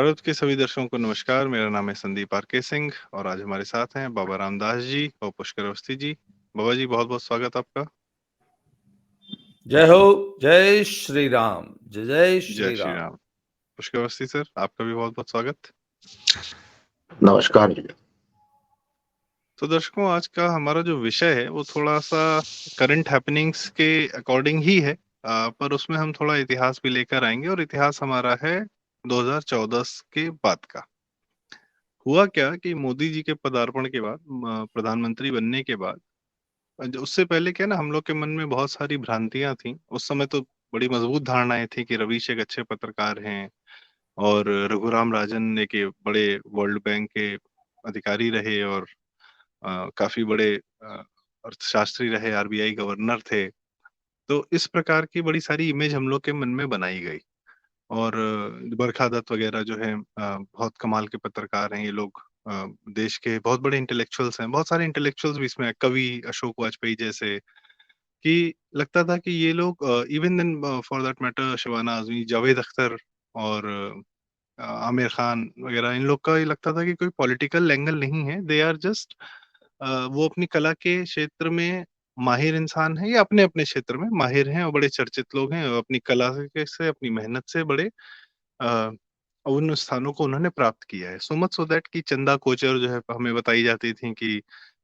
प्रारब्ध के सभी दर्शकों को नमस्कार। मेरा नाम है संदीप आर के सिंह और आज हमारे साथ हैं बाबा रामदास जी और पुष्कर अवस्थी जी। बाबा जी, बहुत बहुत स्वागत आपका। जय हो, जय श्री राम, जय जय जय श्री श्री राम। राम। पुष्कर अवस्थी सर, आपका भी बहुत बहुत स्वागत। नमस्कार जी। तो दर्शकों, आज का हमारा जो विषय है वो थोड़ा सा करंट हैपनिंग्स के अकॉर्डिंग ही है, पर उसमें हम थोड़ा इतिहास भी लेकर आएंगे और इतिहास हमारा है 2014 के बाद का। हुआ क्या कि मोदी जी के पदार्पण के बाद, प्रधानमंत्री बनने के बाद, उससे पहले क्या ना, हम लोग के मन में बहुत सारी भ्रांतियां थी। उस समय तो बड़ी मजबूत धारणाएं थी कि रवीश एक अच्छे पत्रकार हैं और रघुराम राजन एक ये बड़े वर्ल्ड बैंक के अधिकारी रहे और काफी बड़े अर्थशास्त्री रहे, आरबीआई गवर्नर थे। तो इस प्रकार की बड़ी सारी इमेज हम लोग के मन में बनाई गई। और बरखा दत्त वगैरह जो है, बहुत कमाल के पत्रकार हैं ये लोग। देश के बहुत बड़े इंटेलेक्चुअल्स हैं, बहुत सारे इंटेलेक्चुअल्स भी इसमें, कवि अशोक वाजपेयी जैसे, कि लगता था कि ये लोग, even then for that matter Shabana Azmi, Javed Akhtar और आमिर खान वगैरह, इन लोग का ये लगता था कि कोई पॉलिटिकल एंगल नहीं है। दे आर जस्ट, वो अपनी कला के क्षेत्र में माहिर इंसान है या अपने अपने क्षेत्र में माहिर हैं और बड़े चर्चित लोग हैं और अपनी कला से अपनी मेहनत से बड़े अ, उन स्थानों को उन्होंने प्राप्त किया है। सो मच सो दैट कि चंदा कोचर जो है हमें बताई जाती थी कि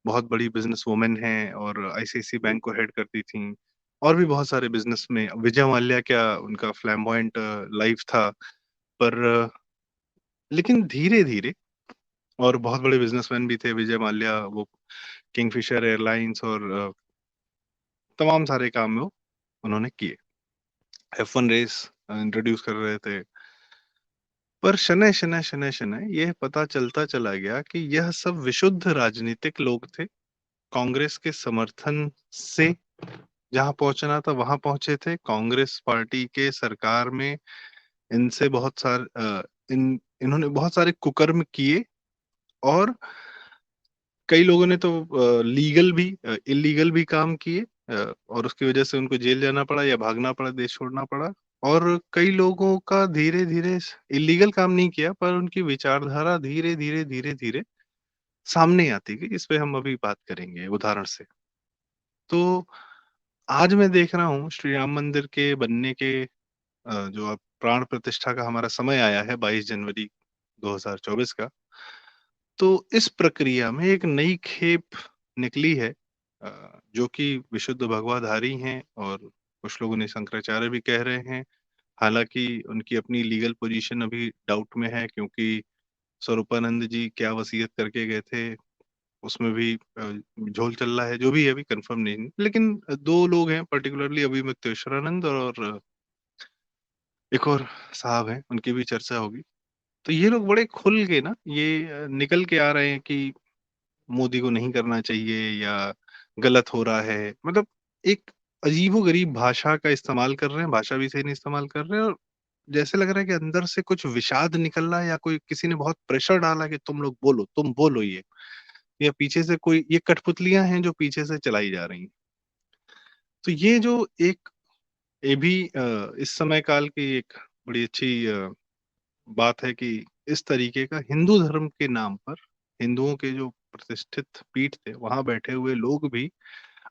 बहुत बड़ी बिजनेस वुमेन हैं और आईसीआईसी बैंक को हेड करती थी। और भी बहुत सारे बिजनेस में, विजय माल्या, क्या उनका फ्लैम्बॉयंट लाइफ था। पर लेकिन धीरे धीरे, और बहुत बड़े बिजनेसमैन भी थे विजय माल्या, वो किंगफिशर एयरलाइंस और तमाम सारे काम वो उन्होंने किए। F1 रेस इंट्रोड्यूस कर रहे थे। पर शनय शनय शनय शनय यह पता चलता चला गया कि यह सब विशुद्ध राजनीतिक लोग थे। कांग्रेस के समर्थन से जहां पहुंचना था वहां पहुंचे थे। कांग्रेस पार्टी के सरकार में इनसे बहुत सारे इन्होंने बहुत सारे कुकर्म किए और कई लोगों ने तो लीगल भी इलीगल भी काम किए, और उसकी वजह से उनको जेल जाना पड़ा या भागना पड़ा, देश छोड़ना पड़ा। और कई लोगों का धीरे धीरे, इलीगल काम नहीं किया पर उनकी विचारधारा धीरे धीरे धीरे धीरे सामने आती गई। इस पे हम अभी बात करेंगे उदाहरण से। तो आज मैं देख रहा हूँ श्री राम मंदिर के बनने के, जो अब प्राण प्रतिष्ठा का हमारा समय आया है 22 जनवरी 2024 का। तो इस प्रक्रिया में एक नई खेप निकली है, जो कि विशुद्ध भगवाधारी हैं और कुछ लोग उन्हें शंकराचार्य भी कह रहे हैं। हालांकि उनकी अपनी लीगल पोजीशन अभी डाउट में है, क्योंकि स्वरूपानंद जी क्या वसीयत करके गए थे उसमें भी झोल चल रहा है। जो भी है अभी कंफर्म नहीं, लेकिन दो लोग हैं पर्टिकुलरली, अभिमन्युश्वरानंद और एक और साहब हैं, उनकी भी चर्चा होगी। तो ये लोग बड़े खुल के ना ये निकल के आ रहे हैं कि मोदी को नहीं करना चाहिए या गलत हो रहा है। मतलब एक अजीबोगरीब भाषा का इस्तेमाल कर रहे हैं, भाषा भी सही नहीं इस्तेमाल कर रहे हैं, और जैसे लग रहा है कि अंदर से कुछ विषाद निकल रहा है या कोई किसी ने बहुत प्रेशर डाला कि तुम लोग बोलो, तुम बोलो ये, या पीछे से कोई, ये कठपुतलियां हैं जो पीछे से चलाई जा रही हैं। तो ये जो एक, ये भी इस समय काल की एक बड़ी अच्छी बात है कि इस तरीके का हिंदू धर्म के नाम पर हिंदुओं के जो प्रतिष्ठित पीठ थे वहां बैठे हुए लोग भी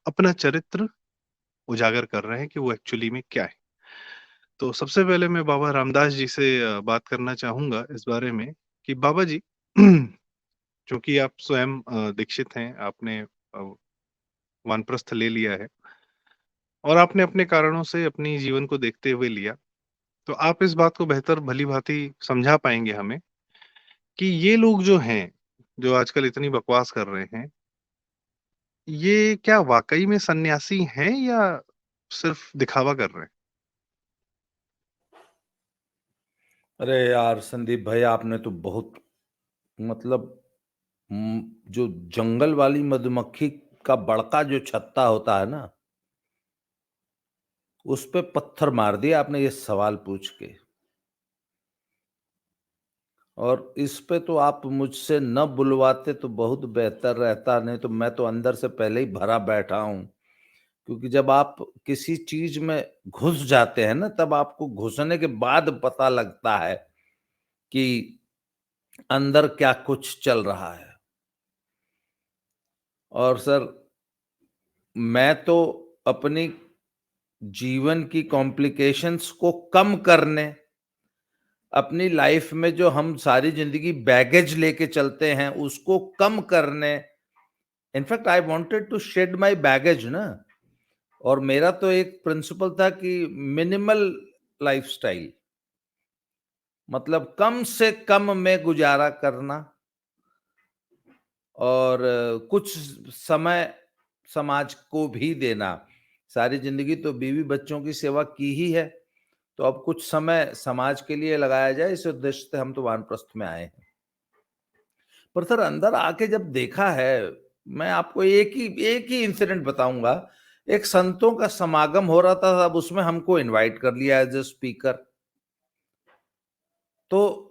अपना चरित्र उजागर कर रहे हैं कि वो एक्चुअली में क्या है। तो सबसे पहले मैं बाबा रामदास जी से बात करना चाहूंगा इस बारे में कि बाबा जी, क्योंकि आप स्वयं दीक्षित हैं, आपने वानप्रस्थ ले लिया है और आपने अपने कारणों से अपनी जीवन को देखते हुए लिया, तो आप इस बात को बेहतर भली भांति समझा पाएंगे हमें कि ये लोग जो हैं, जो आजकल इतनी बकवास कर रहे हैं, ये क्या वाकई में सन्यासी हैं या सिर्फ दिखावा कर रहे हैं? अरे यार संदीप भाई, आपने तो बहुत मतलब जो जंगल वाली मधुमक्खी का बड़का जो छत्ता होता है ना, उस पे पत्थर मार दिया आपने ये सवाल पूछ के। और इस पे तो आप मुझसे न बुलवाते तो बहुत बेहतर रहता, नहीं तो मैं तो अंदर से पहले ही भरा बैठा हूं। क्योंकि जब आप किसी चीज में घुस जाते हैं ना, तब आपको घुसने के बाद पता लगता है कि अंदर क्या कुछ चल रहा है। और सर, मैं तो अपनी जीवन की कॉम्प्लिकेशंस को कम करने, अपनी लाइफ में जो हम सारी जिंदगी बैगेज लेके चलते हैं उसको कम करने, in fact I wanted to shed my baggage ना। और मेरा तो एक प्रिंसिपल था कि मिनिमल लाइफस्टाइल, मतलब कम से कम में गुजारा करना, और कुछ समय समाज को भी देना। सारी जिंदगी तो बीवी बच्चों की सेवा की ही है, तो अब कुछ समय समाज के लिए लगाया जाए, इस उद्देश्य से हम तो वानप्रस्थ में आए हैं। पर सर, अंदर आके जब देखा है, मैं आपको एक ही इंसिडेंट बताऊंगा। एक संतों का समागम हो रहा था, अब उसमें हमको इनवाइट कर लिया एज ए स्पीकर। तो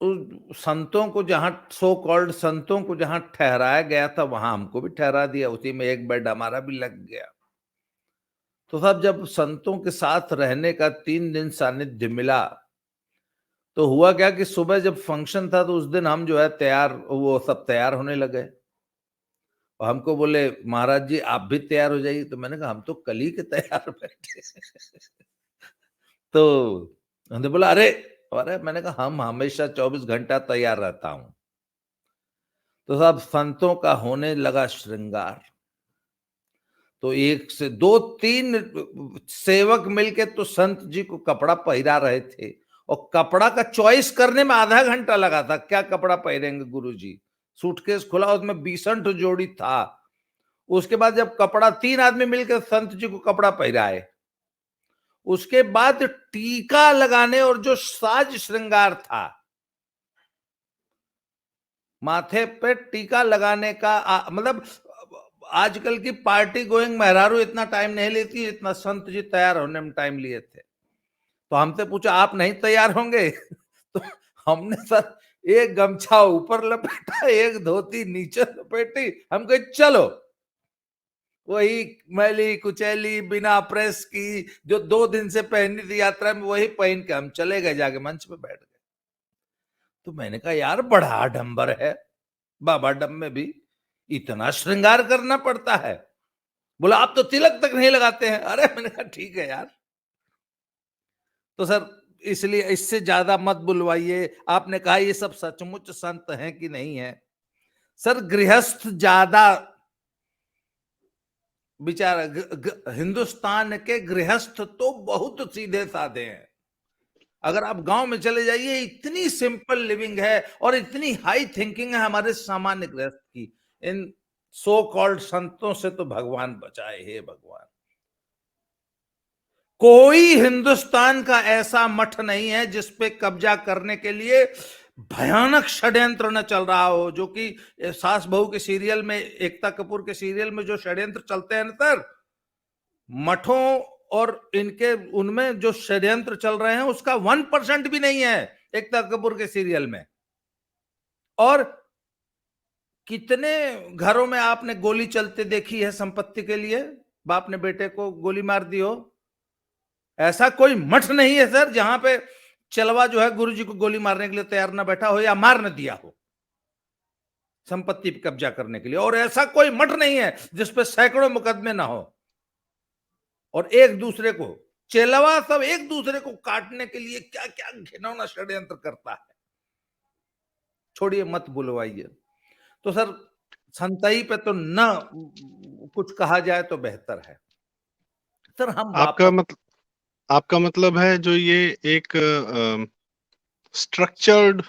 संतों को जहां, सो कॉल्ड संतों को जहां ठहराया गया था, वहां हमको भी ठहरा दिया, उसी में एक बेड हमारा भी लग गया। तो साहब, जब संतों के साथ रहने का 3 दिन सानिध्य मिला, तो हुआ क्या कि सुबह जब फंक्शन था, तो उस दिन हम जो है वो सब तैयार होने लगे, और हमको बोले महाराज जी आप भी तैयार हो जाइए। तो मैंने कहा हम तो कल ही के तैयार बैठे। तो उन्होंने बोला अरे अरे, मैंने कहा हम हमेशा 24 घंटा तैयार रहता हूं। तो साहब, संतों का होने लगा श्रृंगार। तो 1 से 2-3 सेवक मिलके तो संत जी को कपड़ा पहरा रहे थे, और कपड़ा का चॉइस करने में आधा घंटा लगा था, क्या कपड़ा पहनेंगे गुरुजी। सूटकेस खुला, उसमें 20 जोड़ी था। उसके बाद जब कपड़ा 3 आदमी मिलकर संत जी को कपड़ा पहराए, उसके बाद टीका लगाने और जो साज श्रृंगार था, माथे पे टीका लगाने का मतलब आजकल की पार्टी गोइंग मेहरारू इतना टाइम नहीं लेती इतना संत जी तैयार होने में टाइम लिए थे। तो हमसे पूछा आप नहीं तैयार होंगे? तो हमने सर एक गमछा ऊपर लपेटा, एक धोती नीचे लपेटी, हम कहे चलो। वही मैली कुचैली बिना प्रेस की जो 2 दिन से पहनी थी यात्रा में, वही पहन के हम चले गए, जाके मंच पे बैठ गए। तो मैंने कहा यार बड़ा आडंबर है, बाबा डम में भी इतना श्रृंगार करना पड़ता है। बोला आप तो तिलक तक नहीं लगाते हैं। अरे मैंने कहा ठीक है यार। तो सर, इसलिए इससे ज्यादा मत बुलवाइए। आपने कहा ये सब सचमुच संत हैं कि नहीं है? सर, गृहस्थ ज्यादा बेचारा, हिंदुस्तान के गृहस्थ तो बहुत सीधे साधे हैं। अगर आप गांव में चले जाइए, इतनी सिंपल लिविंग है और इतनी हाई थिंकिंग है हमारे सामान्य गृहस्थ की। इन सो कॉल्ड संतों से तो भगवान बचाए, हे भगवान। कोई हिंदुस्तान का ऐसा मठ नहीं है जिसपे कब्जा करने के लिए भयानक षड्यंत्र न चल रहा हो, जो कि सास बहू के सीरियल में, एकता कपूर के सीरियल में जो षड्यंत्र चलते हैं ना सर, मठों और इनके उनमें जो षड्यंत्र चल रहे हैं उसका 1% भी नहीं है एकता कपूर के सीरियल में। और कितने घरों में आपने गोली चलते देखी है संपत्ति के लिए, बाप ने बेटे को गोली मार दी हो? ऐसा कोई मठ नहीं है सर जहां पे चलवा जो है गुरुजी को गोली मारने के लिए तैयार ना बैठा हो या मार न दिया हो संपत्ति पे कब्जा करने के लिए। और ऐसा कोई मठ नहीं है जिसपे सैकड़ों मुकदमे ना हो, और एक दूसरे को, चेलवा सब एक दूसरे को काटने के लिए क्या क्या घिनौना षड्यंत्र करता है। छोड़िए, मत बुलवाइए। तो सर, संतई पे तो न कुछ कहा जाए तो बेहतर है। सर, हम आपका मतलब है जो ये एक स्ट्रक्चर्ड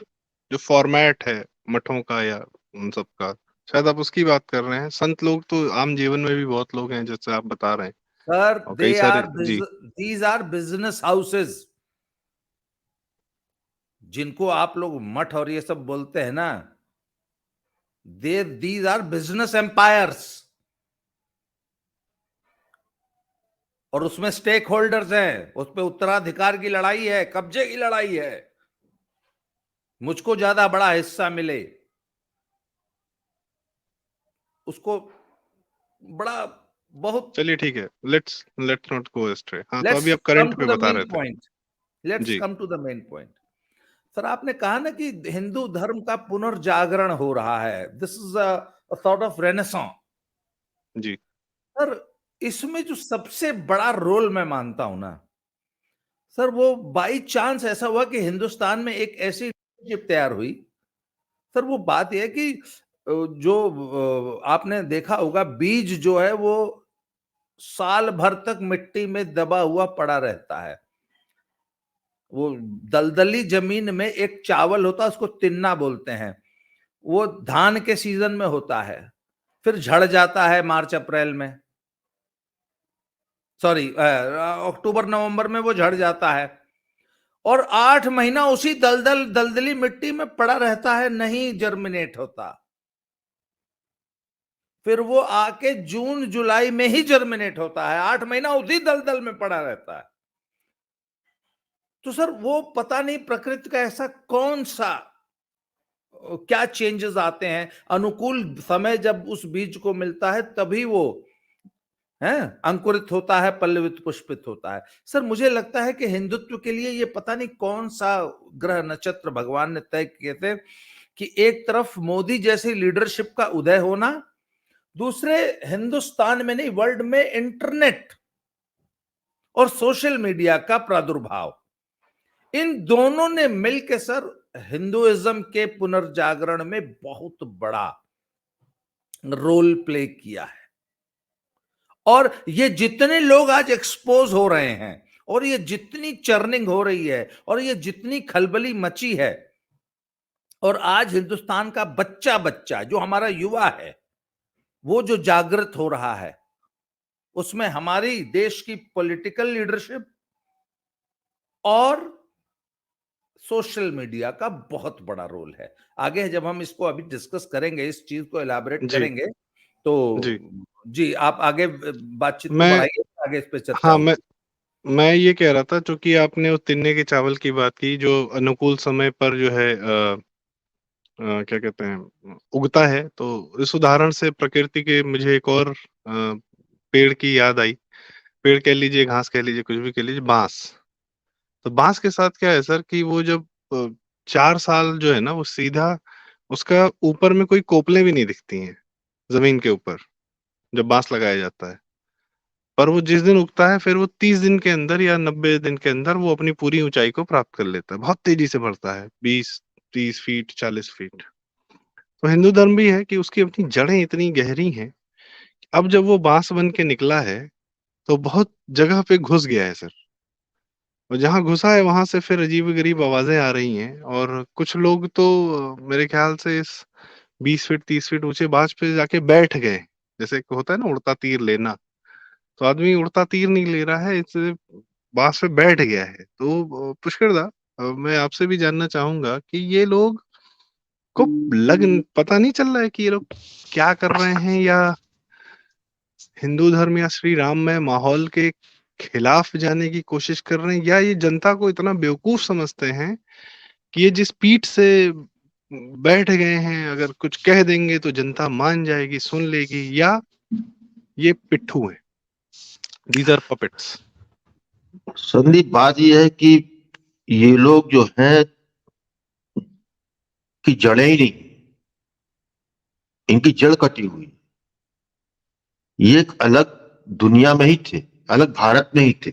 जो फॉर्मेट है मठों का या उन सब का, शायद आप उसकी बात कर रहे हैं। संत लोग तो आम जीवन में भी बहुत लोग हैं जैसे आप बता रहे हैं, सर, और कई सारे जी दीज आर बिजनेस हाउसेस। जिनको आप लोग मठ और ये सब बोलते हैं ना, दीज आर बिजनेस एम्पायर्स। और उसमें स्टेक होल्डर्स हैं, उसमें उत्तराधिकार की लड़ाई है, कब्जे की लड़ाई है, मुझको ज्यादा बड़ा हिस्सा मिले, उसको बड़ा बहुत। चलिए ठीक है, लेट्स नॉट गो एस्ट्रे। हाँ, तो लेट्स अभी आप कम करंट टू पे द बता मेन रहे थे। पॉइंट। लेट्स जी come to the main point. Sir आपने कहा ना कि हिंदू धर्म का पुनर्जागरण हो रहा है, this is a sort of renaissance. जी। सर इसमें जो सबसे बड़ा रोल मैं मानता हूं ना सर, वो बाई चांस ऐसा हुआ कि हिंदुस्तान में एक ऐसी लीडरशिप तैयार हुई। सर वो बात यह है कि आपने देखा होगा बीज जो है वो साल भर तक मिट्टी में दबा हुआ पड़ा रहता है। वो दलदली जमीन में एक चावल होता है, उसको तिन्ना बोलते हैं। वो धान के सीजन में होता है, फिर झड़ जाता है मार्च अप्रैल में, सॉरी अक्टूबर नवंबर में वो झड़ जाता है और 8 महीना उसी दलदली मिट्टी में पड़ा रहता है, नहीं जर्मिनेट होता। फिर वो आके जून जुलाई में ही जर्मिनेट होता है, 8 महीना उसी दलदल में पड़ा रहता है। तो सर वो पता नहीं प्रकृति का ऐसा कौन सा क्या चेंजेस आते हैं, अनुकूल समय जब उस बीज को मिलता है तभी वो है अंकुरित होता है, पल्लवित पुष्पित होता है। सर मुझे लगता है कि हिंदुत्व के लिए ये पता नहीं कौन सा ग्रह नक्षत्र भगवान ने तय किए थे कि एक तरफ मोदी जैसी लीडरशिप का उदय होना, दूसरे हिंदुस्तान में नहीं वर्ल्ड में इंटरनेट और सोशल मीडिया का प्रादुर्भाव, इन दोनों ने मिलकर सर हिंदुइज्म के पुनर्जागरण में बहुत बड़ा रोल प्ले किया है। और ये जितने लोग आज एक्सपोज हो रहे हैं और ये जितनी चर्निंग हो रही है और ये जितनी खलबली मची है, और आज हिंदुस्तान का बच्चा बच्चा जो हमारा युवा है वो जो जागृत हो रहा है, उसमें हमारी देश की पॉलिटिकल लीडरशिप और सोशल मीडिया का बहुत बड़ा रोल है। आगे जब हम इसको अभी डिस्कस करेंगे, इस चीज को एलाबरेट जी। करेंगे, तो जी। जी आप आगे बातचीत को मैं बढ़ाइए, आगे इस पे चर्चा हाँ, होगी। मैं ये कह रहा था, चूँकि आपने वो तिन्ने के चावल की बात की जो अनुकूल समय पर जो है क्या कहते हैं उगता है, तो इस उदाहरण से प्रकृति के मुझे एक और पेड़ की याद आई। पेड़ कह लीजिए, घास कह लीजिए, कुछ भी कह लीजिए, बाँस। तो बाँस के साथ क्या है सर कि वो जब 4 साल जो है ना वो सीधा उसका ऊपर में कोई कोपलें भी नहीं दिखती हैं, ज़मीन के ऊपर, जब बाँस लगाया जाता है। पर वो जिस दिन उगता है फिर वो 30 दिन के अंदर या 90 दिन के अंदर वो अपनी पूरी ऊँचाई को प्राप्त कर लेता है। बहुत तेज़ी से बढ़ता है, 20, 30 फीट, 40 फीट। तो हिंदू धर्म भी है कि उसकी अपनी जड़ें इतनी गहरी हैं, अब जब वो बाँस बन के निकला है, तो बहुत जगह पे घुस गया है सर। और जहाँ घुसा है वहाँ से फिर अजीब-गरीब आवाज़ें आ रही हैं और कुछ लोग तो मेरे ख़्याल से इस 20 फीट 30 फीट ऊँचे बाँस पे जाके बैठ गए। जैसे एक होता है ना उड़ता तीर लेना, तो आदमी उड़ता तीर नहीं ले रहा है, इस बाँस पे बैठ गया है। तो पुष्करदा मैं आपसे भी जानना चाहूँगा कि ये लोग को पता नहीं चल रहा है कि ये लोग क्या कर रहे हैं, या हिंदू धर्म या श्री राममय माहौल के खिलाफ जाने की कोशिश कर रहे हैं, या ये जनता को इतना बेवकूफ समझते हैं कि ये जिस पीठ से बैठ गए हैं, अगर कुछ कह देंगे तो जनता मान जाएगी, सुन लेगी, या ये पिट्ठू हैं, दीज आर पपेट्स। संदीप, बात यह है कि ये लोग जो हैं कि जड़ें ही नहीं, इनकी जड़ कटी हुई। ये एक अलग दुनिया में ही थे, अलग भारत में ही थे,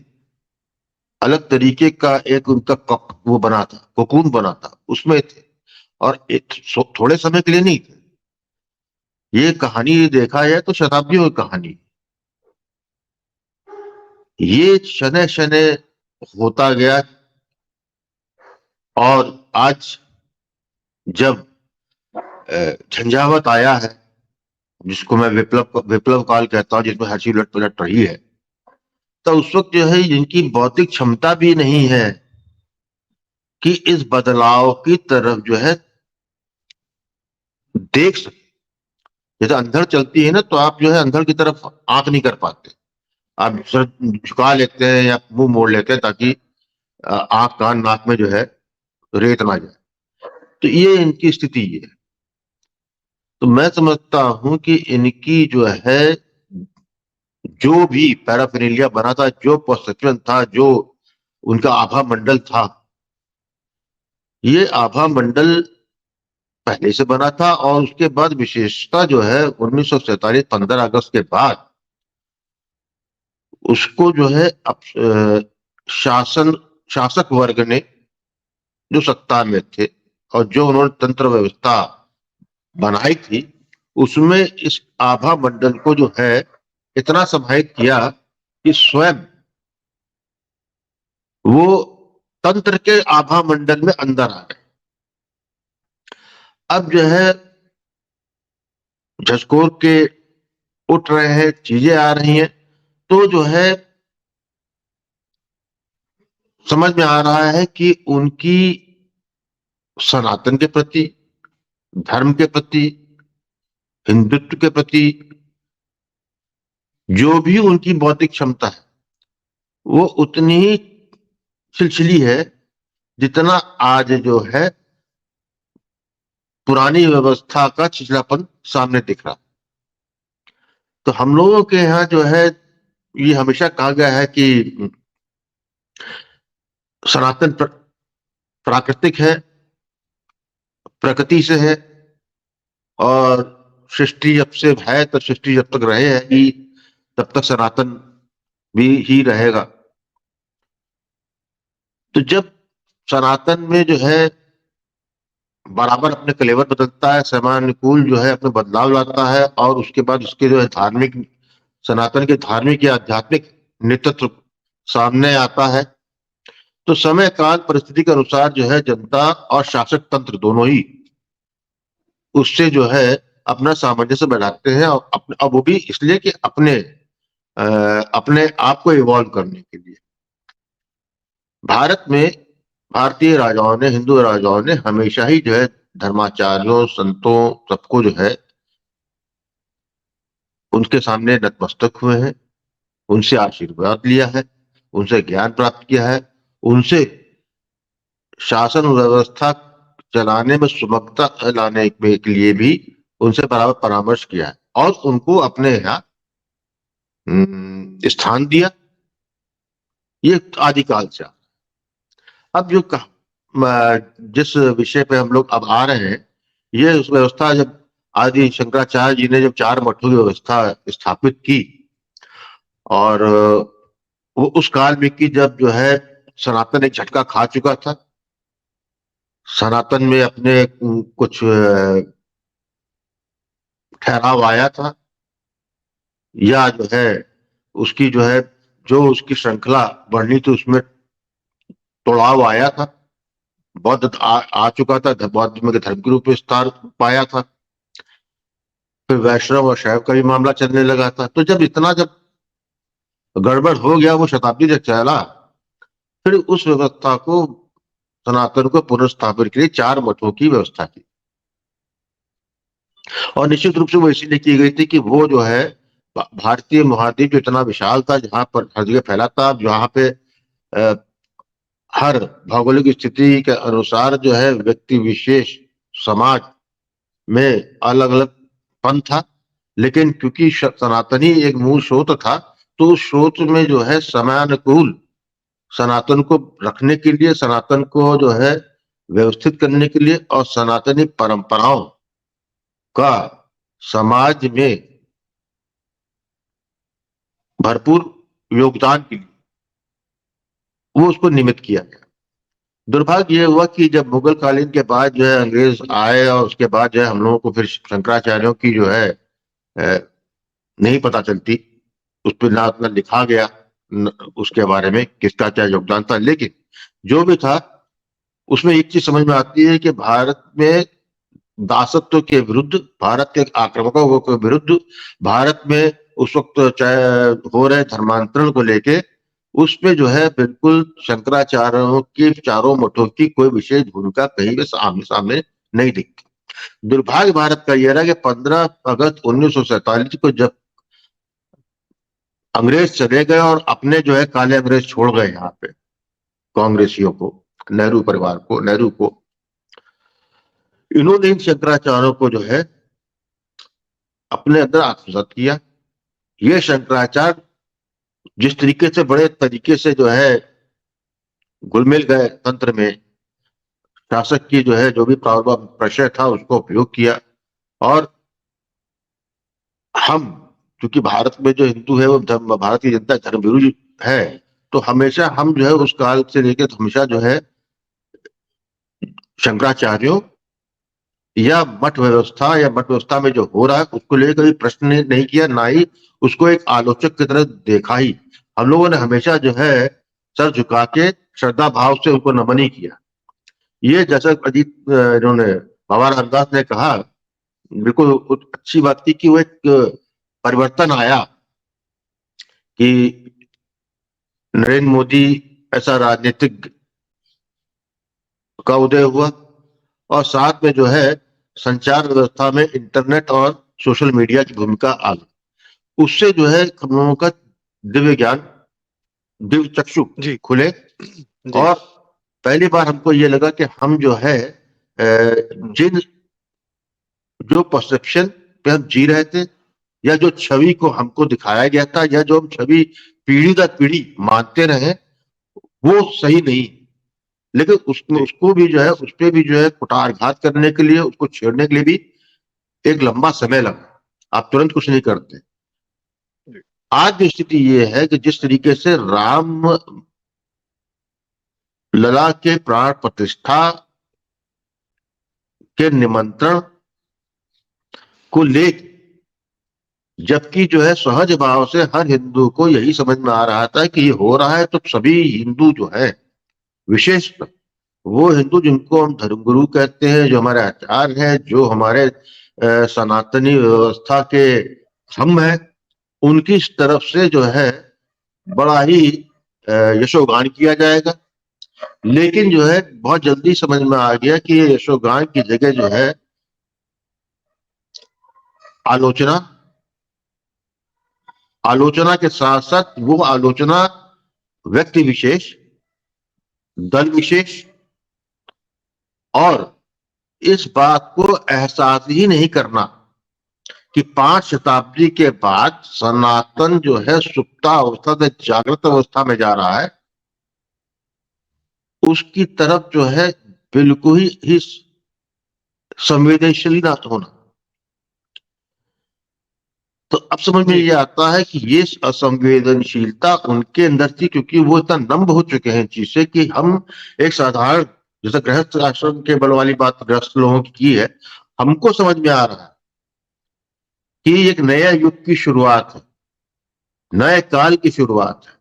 अलग तरीके का एक उनका वो बना था, कोकून बना था, उसमें थे। और थोड़े समय के लिए नहीं थे। ये कहानी देखा है तो शताब्दियों की कहानी। ये शनै शनै होता गया और आज जब झंझावत आया है, जिसको मैं विप्लव काल कहता हूं, जिसमें हर चीज उलट पलट रही है, तो उस वक्त जो है इनकी बौद्धिक क्षमता भी नहीं है कि इस बदलाव की तरफ जो है देख सके। जैसे अंधड़ चलती है ना, तो आप जो है अंधड़ की तरफ आंख नहीं कर पाते, आप सर झुका लेते हैं या मुंह मोड़ लेते हैं ताकि आंख कान नाक में जो है रेत ना जाए। तो ये इनकी स्थिति है। तो मैं समझता हूं कि इनकी जो है जो भी पैराफिनेलिया बना था, जो परसेप्शन था, जो उनका आभा मंडल था, ये आभा मंडल पहले से बना था और उसके बाद विशेषता जो है 1947 15 अगस्त के बाद उसको जो है शासक वर्ग ने जो सत्ता में थे और जो उन्होंने तंत्र व्यवस्था बनाई थी, उसमें इस आभा मंडल को जो है इतना समाहित किया कि स्वयं वो तंत्र के आभा मंडल में अंदर आ गए। अब जो है झसकोर के उठ रहे हैं, चीजें आ रही हैं, तो जो है समझ में आ रहा है कि उनकी सनातन के प्रति, धर्म के प्रति, हिंदुत्व के प्रति जो भी उनकी बौद्धिक क्षमता है वो उतनी ही छिलछिली है जितना आज जो है पुरानी व्यवस्था का छिछलापन सामने दिख रहा। तो हम लोगों के यहाँ जो है ये हमेशा कहा गया है कि सनातन प्राकृतिक है, प्रकृति से है, और सृष्टि जब से है तो सृष्टि जब तक रहे है कि तब तक सनातन भी ही रहेगा। तो जब सनातन में जो है बराबर अपने कलेवर बदलता है, समयानुकूल जो है अपने बदलाव लाता है, और उसके बाद उसके जो है धार्मिक, सनातन के धार्मिक या आध्यात्मिक नेतृत्व सामने आता है, तो समय काल परिस्थिति के अनुसार जो है जनता और शासक तंत्र दोनों ही उससे जो है अपना सामंजस्य बैठाते हैं, और अब वो भी इसलिए कि अपने आप को इवॉल्व करने के लिए। भारत में भारतीय राजाओं ने, हिंदू राजाओं ने हमेशा ही जो है धर्माचार्यों, संतों, सबको जो है उनके सामने नतमस्तक हुए हैं, उनसे आशीर्वाद लिया है, उनसे ज्ञान प्राप्त किया है, उनसे शासन व्यवस्था चलाने में सुगमता लाने के लिए भी उनसे बराबर परामर्श किया है और उनको अपने यहाँ स्थान दिया। ये आदिकाल से। अब जो जिस विषय पे हम लोग अब आ रहे हैं, ये उस व्यवस्था जब आदि शंकराचार्य जी ने जब 4 मठों की व्यवस्था स्थापित की, और वो उस काल में की जब जो है सनातन एक झटका खा चुका था, सनातन में अपने कुछ ठहराव आया था, या जो है उसकी जो है जो उसकी श्रृंखला बढ़नी थी उसमें तोड़ाव आया था, बौद्ध आ चुका था, बौद्ध में धर्म के रूप में विस्तार पाया था, फिर वैष्णव और शैव का भी मामला चलने लगा था। तो जब इतना जब गड़बड़ हो गया, वो शताब्दी तक चला, फिर उस व्यवस्था को, सनातन को पुनर्स्थापित के लिए 4 मठों की व्यवस्था की, और निश्चित रूप से वो इसीलिए की गई थी कि वो जो है भारतीय महाद्वीप जो इतना विशाल था, जहां पर हर जगह फैला था, जहां पे हर भौगोलिक स्थिति के अनुसार जो है व्यक्ति विशेष समाज में अलग अलग पंथ था, लेकिन क्योंकि सनातनी एक मूल स्रोत था, तो उस स्रोत में जो है समयानुकूल सनातन को रखने के लिए, सनातन को जो है व्यवस्थित करने के लिए, और सनातनी परंपराओं का समाज में भरपूर योगदान के लिए वो उसको निमित्त किया गया। दुर्भाग्य यह हुआ कि जब मुगल कालीन के बाद जो है अंग्रेज आए, और उसके बाद जो है हम लोगों को फिर शंकराचार्यों की जो है नहीं पता चलती, उस पर ना उतना लिखा गया उसके बारे में किसका क्या योगदान था, लेकिन जो भी था उसमें एक चीज समझ में आती है कि भारत में दासत्व के विरुद्ध, भारत के आक्रामकों के विरुद्ध, भारत में उस वक्त चाहे हो रहे धर्मांतरण को लेके, उसमें जो है बिल्कुल शंकराचार्यों की 4 मठों की कोई विशेष भूमिका कहीं भी सामने नहीं दिखती। दुर्भाग्य भारत का यह रहा कि 15 अगस्त 1947 को जब अंग्रेज चले गए और अपने जो है काले अंग्रेज छोड़ गए यहाँ पे कांग्रेसियों को, नेहरू परिवार को, नेहरू को, इन्होंने इन शंकराचार्यों को जो है अपने अंदर आत्मसात किया। ये शंकराचार्य जिस तरीके से, बड़े तरीके से जो है घुल मिल गए तंत्र में, शासक की जो है जो भी प्रेशर था उसको उपयोग किया। और हम, क्योंकि भारत में जो हिंदू है वो भारत की जनता धर्मभीरू है, तो हमेशा हम जो है उस काल से लेकर हमेशा जो है शंकराचार्यों या मठ व्यवस्था में जो हो रहा है उसको लेकर कभी प्रश्न नहीं किया, ना ही उसको एक आलोचक की तरह देखा ही। हम लोगों ने हमेशा जो है सर झुका के श्रद्धा भाव से उनको नमन ही किया। ये जैसा अजीत इन्होंने बाबा रामदास ने कहा, बिल्कुल अच्छी बात थी कि वो एक परिवर्तन आया कि नरेंद्र मोदी ऐसा राजनीतिक का उदय हुआ, और साथ में जो है संचार व्यवस्था में इंटरनेट और सोशल मीडिया की भूमिका आ गई। उससे जो है हम लोगों का दिव्य ज्ञान, दिव्य चक्षु जी खुले। जी और पहली बार हमको ये लगा कि हम जो है जिन जो परसेप्शन पे हम जी रहे थे, या जो छवि को हमको दिखाया गया था, या जो हम छवि पीढ़ी दर पीढ़ी मानते रहे, वो सही नहीं। लेकिन उसको जी उसको भी जो है उस पे भी जो है कुठारघात करने के लिए, उसको छेड़ने के लिए भी एक लंबा समय लगा। आप तुरंत कुछ नहीं करते। जी आज की स्थिति ये है कि जिस तरीके से राम लला के प्राण प्रतिष्ठा के निमंत्रण को ले, जबकि जो है सहज भाव से हर हिंदू को यही समझ में आ रहा था कि ये हो रहा है, तो सभी हिंदू जो है, विशेषकर वो हिंदू जिनको हम धर्मगुरु कहते हैं, जो हमारे आचार्य हैं, जो हमारे सनातनी व्यवस्था के हम हैं, उनकी तरफ से जो है बड़ा ही यशोगान किया जाएगा। लेकिन जो है बहुत जल्दी समझ में आ गया कि ये यशोगान की जगह जो है आलोचना, आलोचना के साथ साथ वो आलोचना व्यक्ति विशेष, दल विशेष, और इस बात को एहसास ही नहीं करना कि 5 शताब्दी के बाद सनातन जो है सुप्तावस्था से जागृत अवस्था में जा रहा है, उसकी तरफ जो है बिल्कुल ही संवेदनशील ना होना। तो अब समझ में जी ये आता है कि ये असंवेदनशीलता उनके अंदर थी, क्योंकि वो इतना नम्ब हो चुके हैं चीज से कि हम एक साधारण, जैसे गृहस्थ आश्रम के बल वाली बात गृहस्थ लोगों की है, हमको समझ में आ रहा है कि एक नया युग की शुरुआत है, नए काल की शुरुआत है,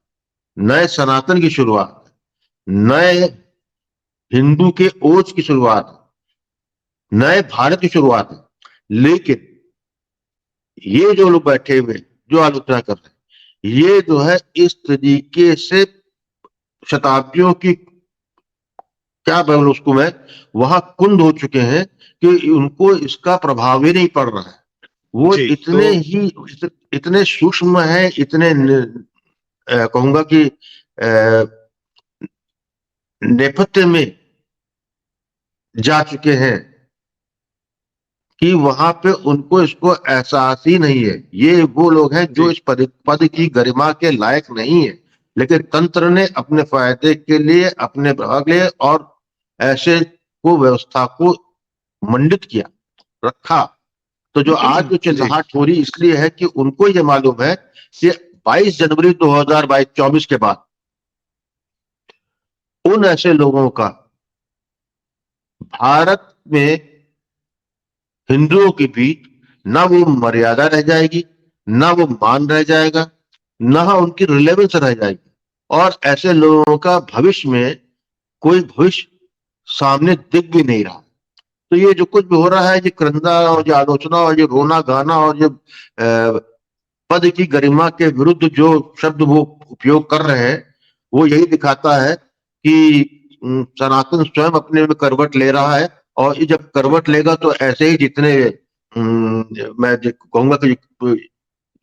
नए सनातन की शुरुआत है, नए हिंदू के ओज की शुरुआत है, नए भारत की शुरुआत है। लेकिन ये जो लोग बैठे हुए जो आलोचना कर रहे हैं, ये जो है इस तरीके से शताब्दियों की, क्या बोलूं उसको मैं, वहां कुंद हो चुके हैं कि उनको इसका प्रभाव ही नहीं पड़ रहा है। वो जी इतने ही इतने सूक्ष्म है, इतने कहूंगा कि नेपथ्य में जा चुके हैं कि वहां पे उनको इसको एहसास ही नहीं है। ये वो लोग हैं जो जी इस पद की गरिमा के लायक नहीं है, लेकिन तंत्र ने अपने फायदे के लिए, अपने भाग लिए, और ऐसे को व्यवस्था को मंडित किया, रखा। तो जो आज जो जी चिल्लाहट हो रही इसलिए है कि उनको ये मालूम है कि 22 जनवरी 2024 के बाद उन ऐसे लोगों का भारत में हिंदुओं के बीच ना वो मर्यादा रह जाएगी, ना वो मान रह जाएगा, ना उनकी रिलेवेंस रह जाएगी, और ऐसे लोगों का भविष्य में कोई भविष्य सामने दिख भी नहीं रहा। तो ये जो कुछ भी हो रहा है, ये क्रंदा और ये आलोचना और ये रोना गाना और ये पद की गरिमा के विरुद्ध जो शब्द वो उपयोग कर रहे हैं, वो यही दिखाता है कि सनातन स्वयं अपने में करवट ले रहा है। और ये जब करवट लेगा तो ऐसे ही जितने मैं कहूंगा कि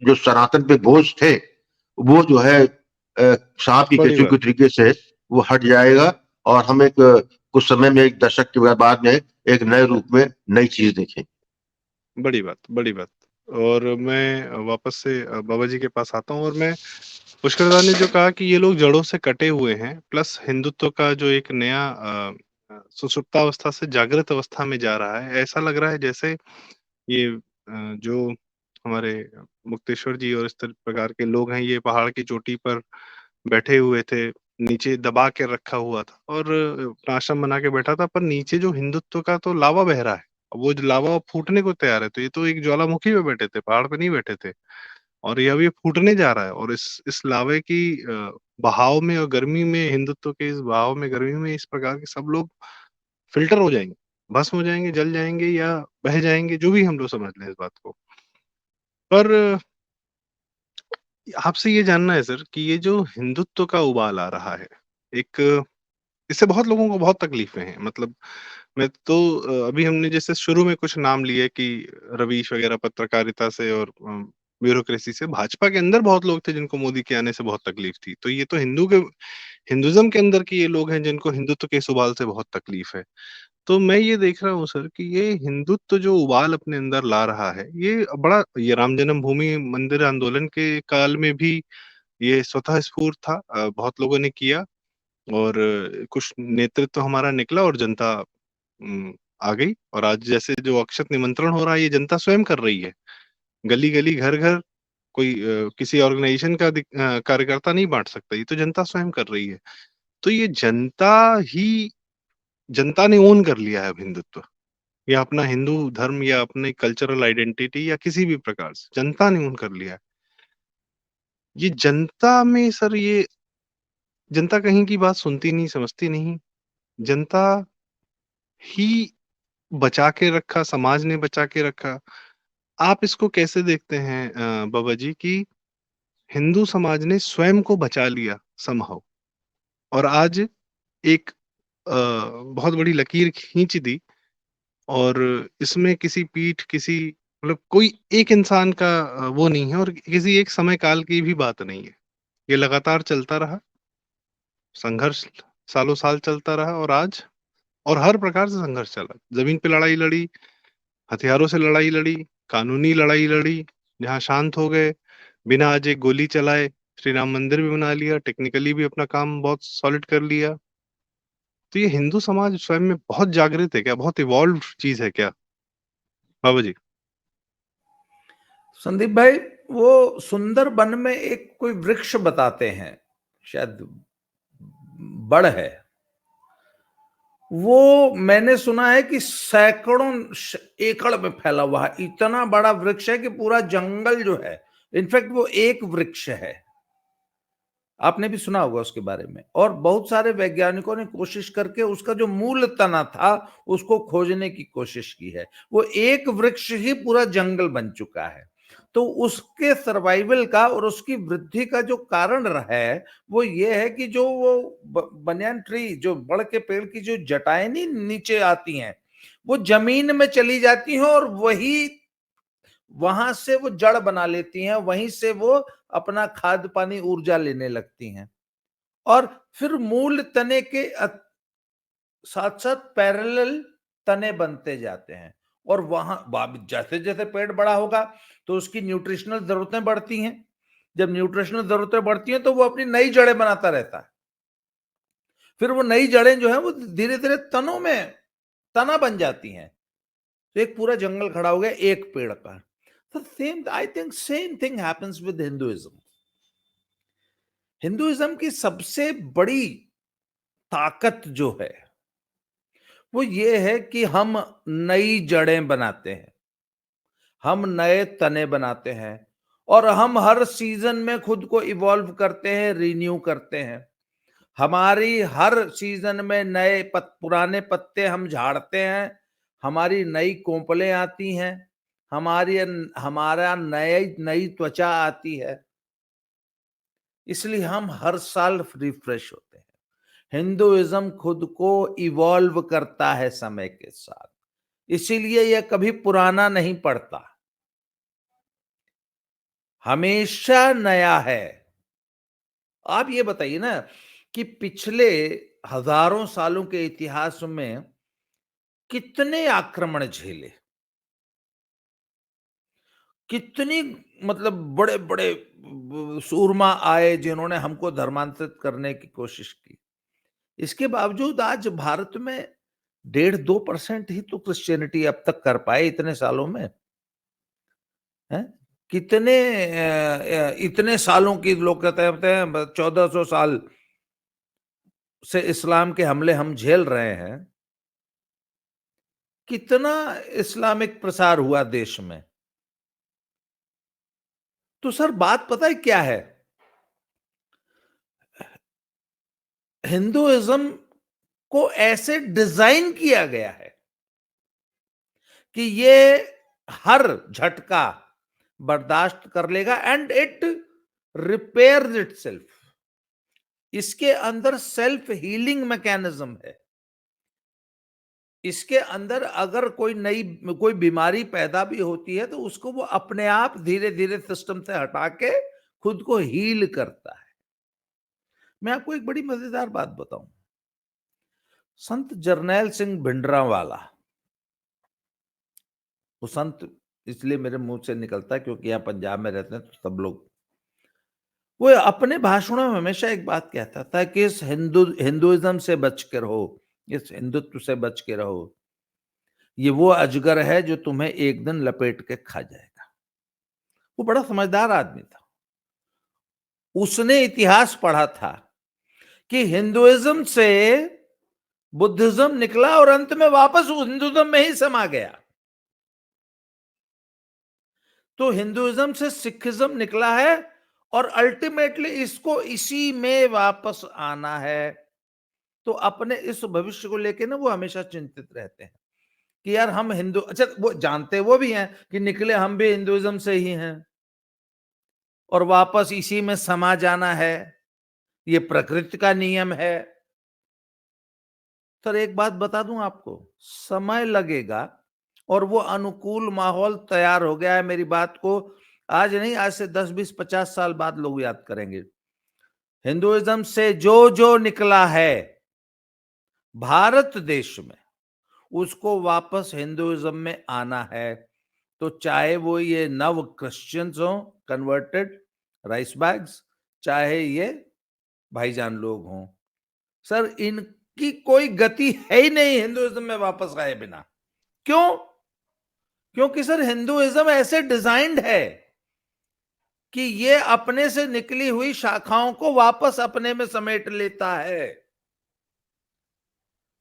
जो सनातन पे बोझ थे, वो जो है सांप की बड़ी केंचुए बात के तरीके से वो हट जाएगा, और हम एक कुछ समय में, एक दशक के बाद में एक नए रूप में नई चीज देखेंगे। बड़ी बात बड़ी बात। और मैं वापस से बाबा जी के पास आता हूँ, और मैं पुष्कर दा ने जो कहा कि ये लोग जड़ों से कटे हुए हैं, प्लस हिंदुत्व का जो एक नया सुषुप्तावस्था से जागृत अवस्था में जा रहा है। ऐसा लग रहा है जैसे ये जो हमारे मुक्तेश्वर जी और इस प्रकार के लोग हैं, ये पहाड़ की चोटी पर बैठे हुए थे, नीचे दबा के रखा हुआ था और अपना आश्रम बना के बैठा था, पर नीचे जो हिंदुत्व का तो लावा बह रहा है, वो जो लावा फूटने को तैयार है। तो ये तो एक ज्वालामुखी पे बैठे थे, पहाड़ पे नहीं बैठे थे, और ये अब ये फूटने जा रहा है। और इस लावे की बहाव में और गर्मी में, हिंदुत्व के इस बहाव में, गर्मी में, इस प्रकार के सब लोग फिल्टर हो जाएंगे, भस्म हो जाएंगे, जल जाएंगे या बह जाएंगे, जो भी हम लोग समझ लें इस बात को। पर आपसे ये जानना है सर कि ये जो हिंदुत्व का उबाल आ रहा है, एक इससे बहुत लोगों को बहुत तकलीफें हैं। मतलब मैं तो अभी हमने जैसे शुरू में कुछ नाम लिए कि रवीश वगैरह पत्रकारिता से और ब्यूरोक्रेसी से, भाजपा के अंदर बहुत लोग थे जिनको मोदी के आने से बहुत तकलीफ थी। तो ये तो हिंदुइज्म के अंदर के ये लोग हैं जिनको हिंदुत्व के इस उबाल से बहुत तकलीफ है। तो मैं ये देख रहा हूँ सर कि ये हिंदुत्व जो उबाल अपने अंदर ला रहा है, ये राम जन्मभूमि मंदिर आंदोलन के काल में भी ये स्वतः स्फूर्त था, बहुत लोगों ने किया और कुछ नेतृत्व हमारा निकला और जनता आ गई। और आज जैसे जो अक्षत निमंत्रण हो रहा है, ये जनता स्वयं कर रही है, गली गली, घर घर। कोई किसी ऑर्गेनाइजेशन का कार्यकर्ता नहीं बांट सकता, ये तो जनता स्वयं कर रही है। तो ये जनता ने ओन कर लिया है अब हिंदुत्व, या अपना हिंदू धर्म या अपने कल्चरल आइडेंटिटी या किसी भी प्रकार से जनता ने ओन कर लिया है। ये जनता में सर, ये जनता कहीं की बात सुनती नहीं, समझती नहीं। जनता ही बचा के रखा, समाज ने बचा के रखा। आप इसको कैसे देखते हैं बाबा जी कि हिंदू समाज ने स्वयं को बचा लिया समहाउ, और आज एक बहुत बड़ी लकीर खींच दी, और इसमें किसी मतलब कोई एक इंसान का वो नहीं है, और किसी एक समय काल की भी बात नहीं है। ये लगातार चलता रहा, संघर्ष सालों साल चलता रहा, और हर प्रकार से संघर्ष चला। जमीन पे लड़ाई लड़ी, हथियारों से लड़ाई लड़ी, कानूनी लड़ाई लड़ी, जहां शांत हो गए, बिना आज एक गोली चलाए श्री राम मंदिर भी बना लिया, टेक्निकली भी अपना काम बहुत सॉलिड कर लिया। तो ये हिंदू समाज स्वयं में बहुत जागृत है क्या, बहुत इवॉल्व चीज है क्या बाबा जी? संदीप भाई, वो सुंदर वन में एक कोई वृक्ष बताते हैं, शायद बड़ है, वो मैंने सुना है कि सैकड़ों एकड़ में फैला हुआ है। इतना बड़ा वृक्ष है कि पूरा जंगल जो है, इनफैक्ट वो एक वृक्ष है। आपने भी सुना होगा उसके बारे में। और बहुत सारे वैज्ञानिकों ने कोशिश करके उसका जो मूल तना था उसको खोजने की कोशिश की है। वो एक वृक्ष ही पूरा जंगल बन चुका है। तो उसके सर्वाइवल का और उसकी वृद्धि का जो कारण रहा है वो ये है कि जो वो बनियान ट्री, जो बड़ के पेड़ की जो जटाएं नहीं नीचे आती हैं, वो जमीन में चली जाती हैं और वहां से वो जड़ बना लेती हैं, वहीं से वो अपना खाद्य पानी ऊर्जा लेने लगती हैं, और फिर मूल तने के साथ साथ पैरेलल तने बनते जाते हैं। और वहां जैसे जैसे पेड़ बड़ा होगा तो उसकी न्यूट्रिशनल जरूरतें बढ़ती हैं। जब न्यूट्रिशनल जरूरतें बढ़ती हैं तो वो अपनी नई जड़ें बनाता रहता है। फिर वो नई जड़ें जो है वो धीरे धीरे तनों में तना बन जाती हैं, तो एक पूरा जंगल खड़ा हो गया एक पेड़ का। तो same, I think same thing happens with Hinduism. Hinduism की सबसे बड़ी ताकत जो है वो ये है कि हम नई जड़ें बनाते हैं, हम नए तने बनाते हैं, और हम हर सीजन में खुद को इवॉल्व करते हैं, रिन्यू करते हैं। हमारी हर सीजन में पुराने पत्ते हम झाड़ते हैं, हमारी नई कोंपलें आती हैं, हमारा नई नई त्वचा आती है। इसलिए हम हर साल रिफ्रेश होते हैं। हिंदुइज्म खुद को इवॉल्व करता है समय के साथ, इसीलिए यह कभी पुराना नहीं पड़ता, हमेशा नया है। आप ये बताइए ना कि पिछले हजारों सालों के इतिहास में कितने आक्रमण झेले, कितनी मतलब बड़े बड़े सूरमा आए जिन्होंने हमको धर्मांतरित करने की कोशिश की। इसके बावजूद आज भारत में 1.5-2% ही तो क्रिश्चियनिटी अब तक कर पाए इतने सालों में, है? कितने इतने सालों की लोग कहते हैं 1400 साल से इस्लाम के हमले हम झेल रहे हैं। कितना इस्लामिक प्रसार हुआ देश में। तो सर बात पता है क्या है, हिंदुइज्म को ऐसे डिजाइन किया गया है कि ये हर झटका बर्दाश्त कर लेगा एंड इट रिपेयर्स इटसेल्फ। इसके अंदर सेल्फ हीलिंग मैकेनिज्म है। इसके अंदर अगर कोई बीमारी पैदा भी होती है तो उसको वो अपने आप धीरे धीरे सिस्टम से हटा के खुद को हील करता है। मैं आपको एक बड़ी मजेदार बात बताऊं, संत जरनैल सिंह भिंडरांवाला, वो संत इसलिए मेरे मुंह से निकलता है क्योंकि यहाँ पंजाब में रहते हैं तो सब लोग, वो अपने भाषणों में हमेशा एक बात कहता था कि इस हिंदुइज्म से बच के रहो, इस हिंदुत्व से बच के रहो, ये वो अजगर है जो तुम्हें एक दिन लपेट के खा जाएगा। वो बड़ा समझदार आदमी था। उसने इतिहास पढ़ा था कि हिंदुइज्म से बुद्धिज्म निकला और अंत में वापस हिंदुइज्म में ही समा गया। तो हिंदुइज्म से सिखिज्म निकला है और अल्टीमेटली इसको इसी में वापस आना है। तो अपने इस भविष्य को लेकर ना वो हमेशा चिंतित रहते हैं कि यार हम हिंदू, अच्छा वो जानते वो भी हैं कि निकले हम भी हिंदुइज्म से ही हैं और वापस इसी में समा जाना है, ये प्रकृति का नियम है। सर एक बात बता दूं आपको, समय लगेगा और वो अनुकूल माहौल तैयार हो गया है। मेरी बात को आज नहीं, आज से 10, 20, 50 साल बाद लोग याद करेंगे। हिंदुइज्म से जो निकला है भारत देश में, उसको वापस हिंदुइज्म में आना है। तो चाहे वो ये नव क्रिश्चियंस हो, कन्वर्टेड राइस बैग्स, चाहे ये भाईजान लोग हों, सर इनकी कोई गति है ही नहीं हिंदुइज्म में वापस आए बिना। क्यों? क्योंकि सर हिंदुइज्म ऐसे डिजाइंड है कि ये अपने से निकली हुई शाखाओं को वापस अपने में समेट लेता है।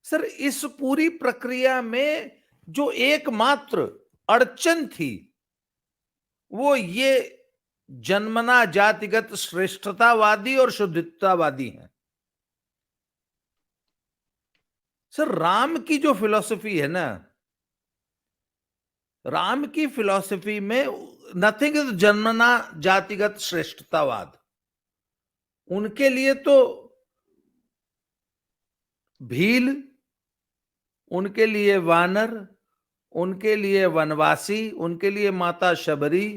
सर इस पूरी प्रक्रिया में जो एकमात्र अड़चन थी वो ये जन्मना जातिगत श्रेष्ठतावादी और शुद्धतावादी हैं। सर राम की जो फिलॉसफी है ना, राम की फिलॉसफी में नथिंग इज जन्मना जातिगत श्रेष्ठतावाद। उनके लिए तो भील, उनके लिए वानर, उनके लिए वनवासी, उनके लिए माता शबरी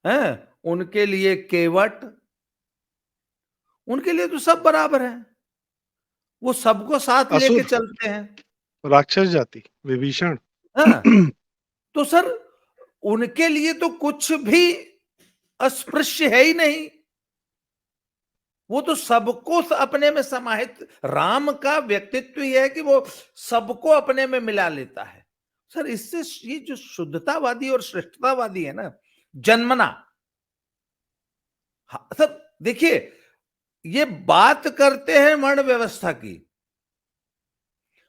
है, उनके लिए केवट, उनके लिए तो सब बराबर हैं। वो सबको साथ लेके असुर, चलते हैं। राक्षस जाति, विभीषण। हाँ, तो सर उनके लिए तो कुछ भी अस्पृश्य है ही नहीं। वो तो सबको अपने में समाहित, राम का व्यक्तित्व ही है कि वो सबको अपने में मिला लेता है। सर इससे ये जो शुद्धतावादी और श्रेष्ठतावादी है ना, जन्मना, सर देखिए ये बात करते हैं वर्ण व्यवस्था की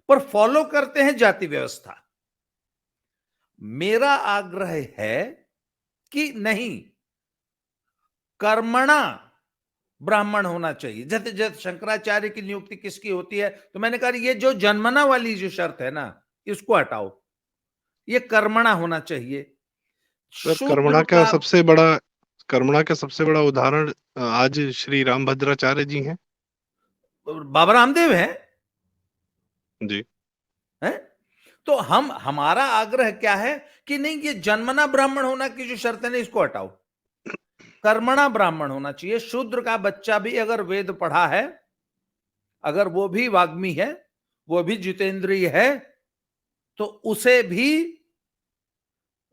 पर फॉलो करते हैं जाति व्यवस्था। मेरा आग्रह है कि नहीं, कर्मणा ब्राह्मण होना चाहिए। जैसे जैसे शंकराचार्य की नियुक्ति किसकी होती है, तो मैंने कहा ये जो जन्मना वाली जो शर्त है ना, इसको हटाओ, ये कर्मणा होना चाहिए। कर्मणा का सबसे बड़ा उदाहरण आज श्री रामभद्राचार्य जी हैं। बाबा रामदेव हैं जी। है? तो हमारा आग्रह क्या है कि नहीं, ये जन्मना ब्राह्मण होना की जो शर्त है ना, इसको हटाओ, कर्मणा ब्राह्मण होना चाहिए। शूद्र का बच्चा भी अगर वेद पढ़ा है, अगर वो भी वाग्मी है, वो भी जितेंद्रिय है, तो उसे भी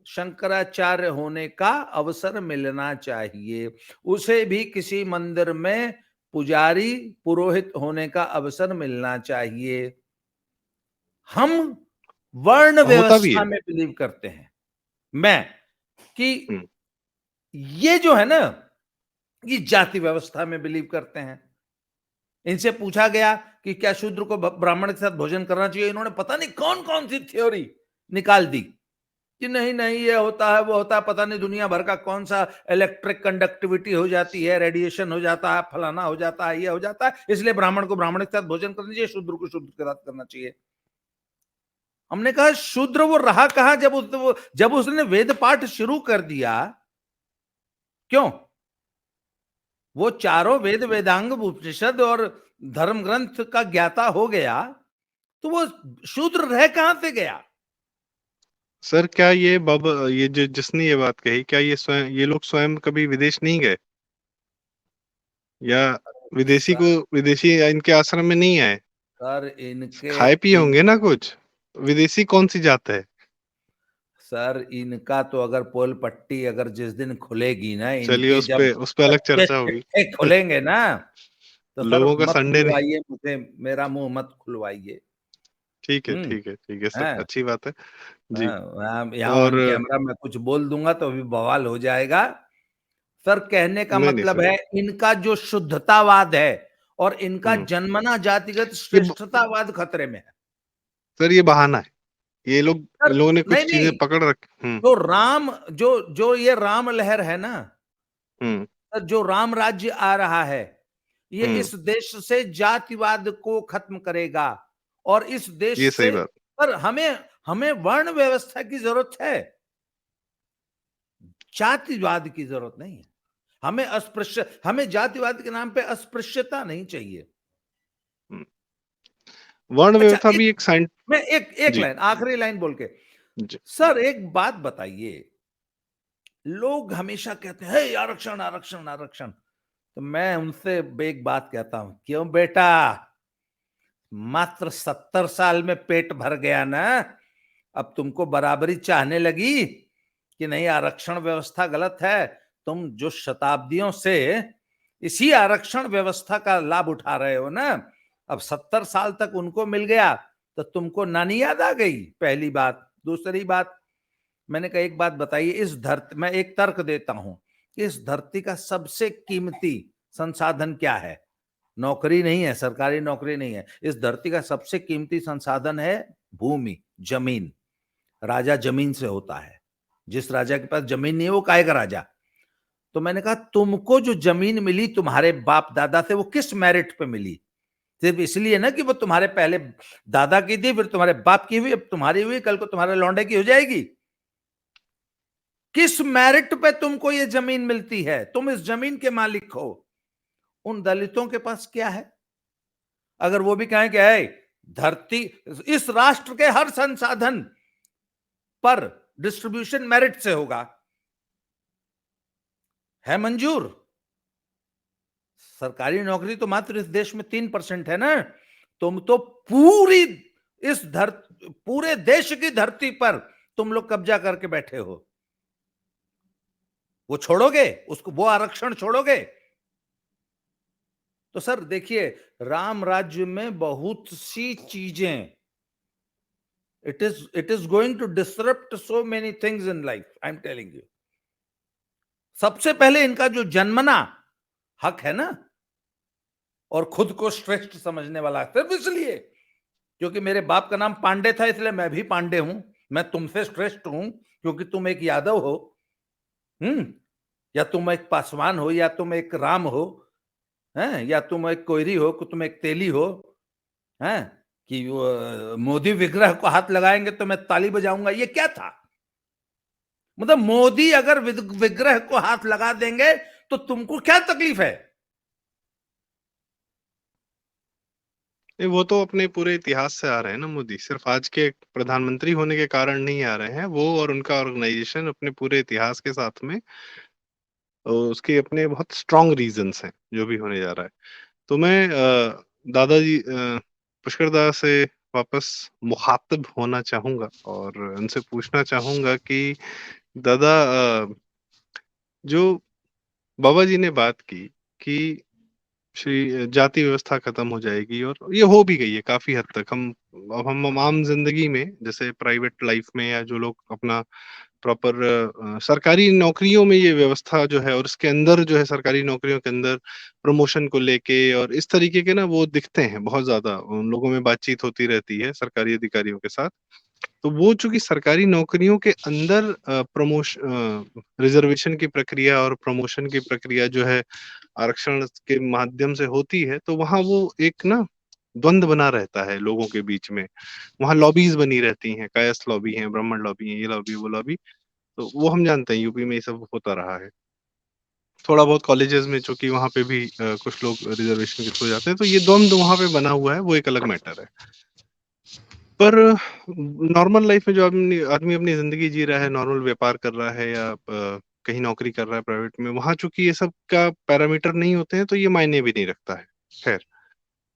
शंकराचार्य होने का अवसर मिलना चाहिए। उसे भी किसी मंदिर में पुजारी पुरोहित होने का अवसर मिलना चाहिए। हम वर्ण होता भी व्यवस्था है। में बिलीव करते हैं, मैं कि हम्म, ये जो है ना, ये जाति व्यवस्था में बिलीव करते हैं। इनसे पूछा गया कि क्या शूद्र को ब्राह्मण के साथ भोजन करना चाहिए, इन्होंने पता नहीं कौन कौन सी थ्योरी निकाल दी कि नहीं नहीं ये होता है वो होता है, पता नहीं दुनिया भर का कौन सा इलेक्ट्रिक कंडक्टिविटी हो जाती है, रेडिएशन हो जाता है, फलाना हो जाता है, ये हो जाता है, इसलिए ब्राह्मण को ब्राह्मण के साथ भोजन करना चाहिए, शूद्र को शूद्र के साथ करना चाहिए। हमने कहा शूद्र वो रहा कहां जब उसने वेद पाठ शुरू कर दिया? क्यों? वो चारों वेद वेदांग उपनिषद और धर्म ग्रंथ का ज्ञाता हो गया, तो वो शूद्र रह कहां से गया? सर क्या ये बाबा, ये जो जिसने ये बात कही, क्या ये लोग स्वयं कभी विदेश नहीं गए, या विदेशी इनके आश्रम में नहीं आए? सर इनके खाए पिए इन होंगे ना कुछ। विदेशी कौन सी जात है? सर इनका तो अगर पोल पट्टी अगर जिस दिन खुलेगी ना, चलिए इनके जब उस पे अलग सच्चे चर्चा होगी। चिट्ठे खुलेंगे ना, तो सर लोगों का मत संडे नहीं। खुलवाइए मुझे, मेरा मुंह मत खुलवाइए। ठीक है, हम्म। ठीक है, ठीक है सर, है अच्छी बात है। जी। यहाँ और ऑन कैमरा में कुछ बोल दूंगा तो अभी बवाल हो जाएगा। सर कहने का नहीं नहीं मतलब सर। है इनका जो शुद्धतावाद है और इनका हम्म। जन्मना जातिगत ये ब- श्रेष्ठतावाद खतरे में है। सर ये बहाना है। इन सर लोगों ने नहीं कुछ चीजें नहीं, पकड़ रख। जो राम जो जो ये राम लहर है ना, हम्म। सर जो राम राज्य आ रहा है, ये हम्म। इस देश से जातिवाद को खत्म करेगा और इस देश ये सही से, बात। पर हमें हमें वर्ण व्यवस्था की जरूरत है, जातिवाद की जरूरत नहीं है। हमें जातिवाद के नाम पे अस्पृश्यता नहीं चाहिए। हम्म, वर्ण अच्छा व्यवस्था भी एक साइंस। मैं एक जी। लाइन, आखिरी लाइन बोल के, जी। सर एक बात बताइए, लोग हमेशा कहते हैं "हे, आरक्षण आरक्षण आरक्षण", तो मैं उनसे एक बात कहता हूं, क्यों बेटा, मात्र 70 साल में पेट भर गया ना, अब तुमको बराबरी चाहने लगी कि नहीं आरक्षण व्यवस्था गलत है? तुम जो शताब्दियों से इसी आरक्षण व्यवस्था का लाभ उठा रहे हो ना, अब 70 साल तक उनको मिल गया तो तुमको नानी याद आ गई, पहली बात। दूसरी बात, मैंने कहा एक बात बताइए, इस धरती, मैं एक तर्क देता हूं, इस धरती का सबसे कीमती संसाधन क्या है? नौकरी नहीं है, सरकारी नौकरी नहीं है, इस धरती का सबसे कीमती संसाधन है भूमि, जमीन। राजा जमीन से होता है, जिस राजा के पास जमीन नहीं है वो काहे का राजा? तो मैंने कहा तुमको जो जमीन मिली तुम्हारे बाप दादा से, वो किस मेरिट पे मिली? सिर्फ इसलिए ना कि वो तुम्हारे पहले दादा की थी, फिर तुम्हारे बाप की हुई, अब तुम्हारी हुई, कल को तुम्हारे लौंडे की हो जाएगी। किस मेरिट पे तुमको ये जमीन मिलती है? तुम इस जमीन के मालिक हो। उन दलितों के पास क्या है? अगर वो भी कहें कि है धरती, इस राष्ट्र के हर संसाधन पर डिस्ट्रीब्यूशन मेरिट से होगा, है मंजूर? सरकारी नौकरी तो मात्र इस देश में 3% है ना। तुम तो पूरी पूरे देश की धरती पर तुम लोग कब्जा करके बैठे हो। वो छोड़ोगे? उसको, वो आरक्षण छोड़ोगे? तो सर देखिए, राम राज्य में बहुत सी चीजें, it is going to disrupt so many things in life, I am telling you. सबसे पहले इनका जो जन्मना हक है ना, और खुद को श्रेष्ठ समझने वाला, सिर्फ इसलिए क्योंकि मेरे बाप का नाम पांडे था इसलिए मैं भी पांडे हूं, मैं तुमसे श्रेष्ठ हूं क्योंकि तुम एक यादव हो, या तुम एक पासवान हो, या तुम एक राम हो, हैं, या तुम एक कोयरी हो, तुम एक तेली हो, हैं, कि मोदी विग्रह को हाथ लगाएंगे तो मैं ताली बजाऊंगा, ये क्या था? मतलब मोदी अगर विग्रह को हाथ लगा देंगे तो तुमको क्या तकलीफ है? वो तो अपने पूरे इतिहास से आ रहे हैं ना मोदी, सिर्फ आज के प्रधानमंत्री होने के कारण नहीं आ रहे हैं वो, और उनका ऑर्गेनाइजेशन अपने पूरे इतिहास के साथ में उसके अपने बहुत स्ट्रांग रीजंस हैं जो भी होने जा रहा है। तो मैं दादाजी पुष्कर दादा से वापस मुखातिब होना चाहूंगा और उनसे पूछना चाहूंगा कि दादा, जो बाबा जी ने बात की कि जाति व्यवस्था खत्म हो जाएगी, और ये हो भी गई है काफी हद तक। हम आम जिंदगी में, जैसे प्राइवेट लाइफ में, या जो लोग अपना प्रॉपर सरकारी नौकरियों में ये व्यवस्था जो है, और इसके अंदर जो है सरकारी नौकरियों के अंदर प्रमोशन को लेके और इस तरीके के ना वो दिखते हैं बहुत ज्यादा, उन लोगों में बातचीत होती रहती है सरकारी अधिकारियों के साथ। तो वो चूंकि सरकारी नौकरियों के अंदर प्रमोशन, रिजर्वेशन की प्रक्रिया और प्रमोशन की प्रक्रिया जो है आरक्षण के माध्यम से होती है, तो वहां वो एक ना द्वंद बना रहता है लोगों के बीच में। वहां लॉबीज बनी रहती हैं, कायस्थ लॉबी है, ब्राह्मण लॉबी है, ये लॉबी वो लॉबी। तो वो हम जानते हैं यूपी में ये सब होता रहा है। थोड़ा बहुत कॉलेजेस में चूंकि वहां पे भी कुछ लोग रिजर्वेशन के थ्रू जाते हैं, तो ये द्वंद वहां पे बना हुआ है, वो एक अलग मैटर है। पर नॉर्मल लाइफ में जो आदमी आदमी अपनी जिंदगी जी रहा है, नॉर्मल व्यापार कर रहा है, या कहीं नौकरी कर रहा है प्राइवेट में, वहां चूंकि ये सब का पैरामीटर नहीं होते हैं, तो ये मायने भी नहीं रखता है। खैर,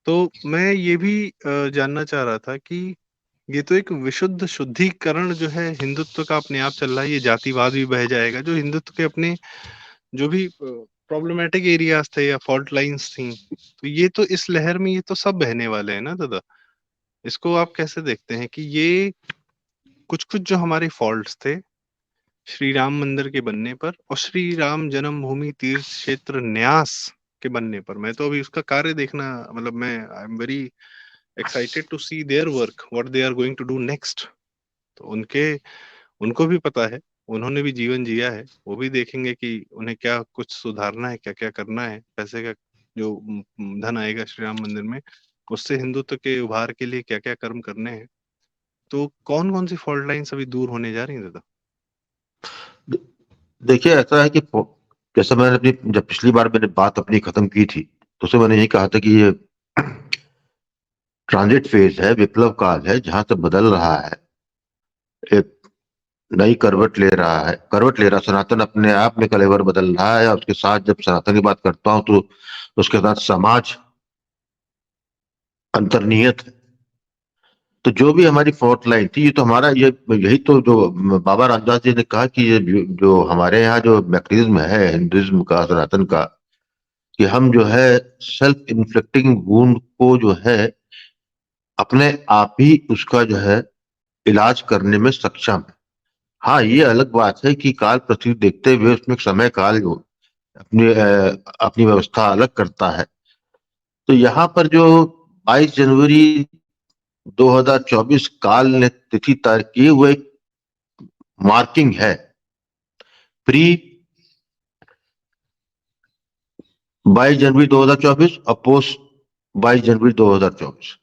तो मैं ये भी जानना चाह रहा था कि ये तो एक विशुद्ध शुद्धिकरण जो है हिंदुत्व का अपने आप चल रहा है, ये जातिवाद भी बह जाएगा। जो हिंदुत्व के अपने जो भी प्रॉब्लमेटिक एरियाज थे या फॉल्ट लाइंस थी, तो ये तो इस लहर में ये तो सब बहने वाले हैं ना दादा। इसको आप कैसे देखते हैं कि ये कुछ कुछ जो हमारे फॉल्ट्स थे श्री राम मंदिर के बनने पर और श्री राम जन्मभूमि तीर्थ क्षेत्र न्यास के बनने पर, मैं तो अभी उसका कार्य देखना, मतलब मैं I am very excited to see their work, what they are going to do next. तो उनके उनको भी पता है, उन्होंने भी जीवन जिया है, वो भी देखेंगे कि उन्हें क्या कुछ सुधारना है, क्या क्या करना है, पैसे का जो धन आएगा श्री राम मंदिर में, उससे हिंदुत्व के उभार के लिए क्या क्या कर्म करने हैं। तो कौन कौन सी फॉल्ट लाइन्स अभी दूर होने जा रही हैं दादा? देखिए, ऐसा है कि जैसे मैंने अपनी जब पिछली बार मैंने बात अपनी खत्म की थी, तो उसमें मैंने यही कहा था कि ये ट्रांजिट फेज है, विप्लव काल है, जहां से बदल रहा है, एक नई करवट ले रहा सनातन अपने आप में कलेवर बदल रहा है। और उसके साथ जब सनातन की बात करता हूं तो उसके साथ समाज अंतर्निहित है। तो जो भी हमारी फोर्थ लाइन थी, ये तो हमारा ये यही तो जो बाबा रामदास जी ने कहा कि ये जो हमारे यहाँ जो मैकेनिज्म है हिंदुइज्म का, सनातन का, कि हम जो है सेल्फ इन्फ्लिक्टिंग वुंड को जो है अपने आप ही उसका जो है इलाज करने में सक्षम है। हाँ, ये अलग बात है कि काल प्रस्तुति देखते हुए उसमें एक समय काल जो अपनी व्यवस्था अलग करता है। तो यहाँ पर जो 22 जनवरी 2024 काल ने तिथि तय की, वो एक मार्किंग है, प्री 22 जनवरी 2024 और पोस्ट 22 जनवरी 2024।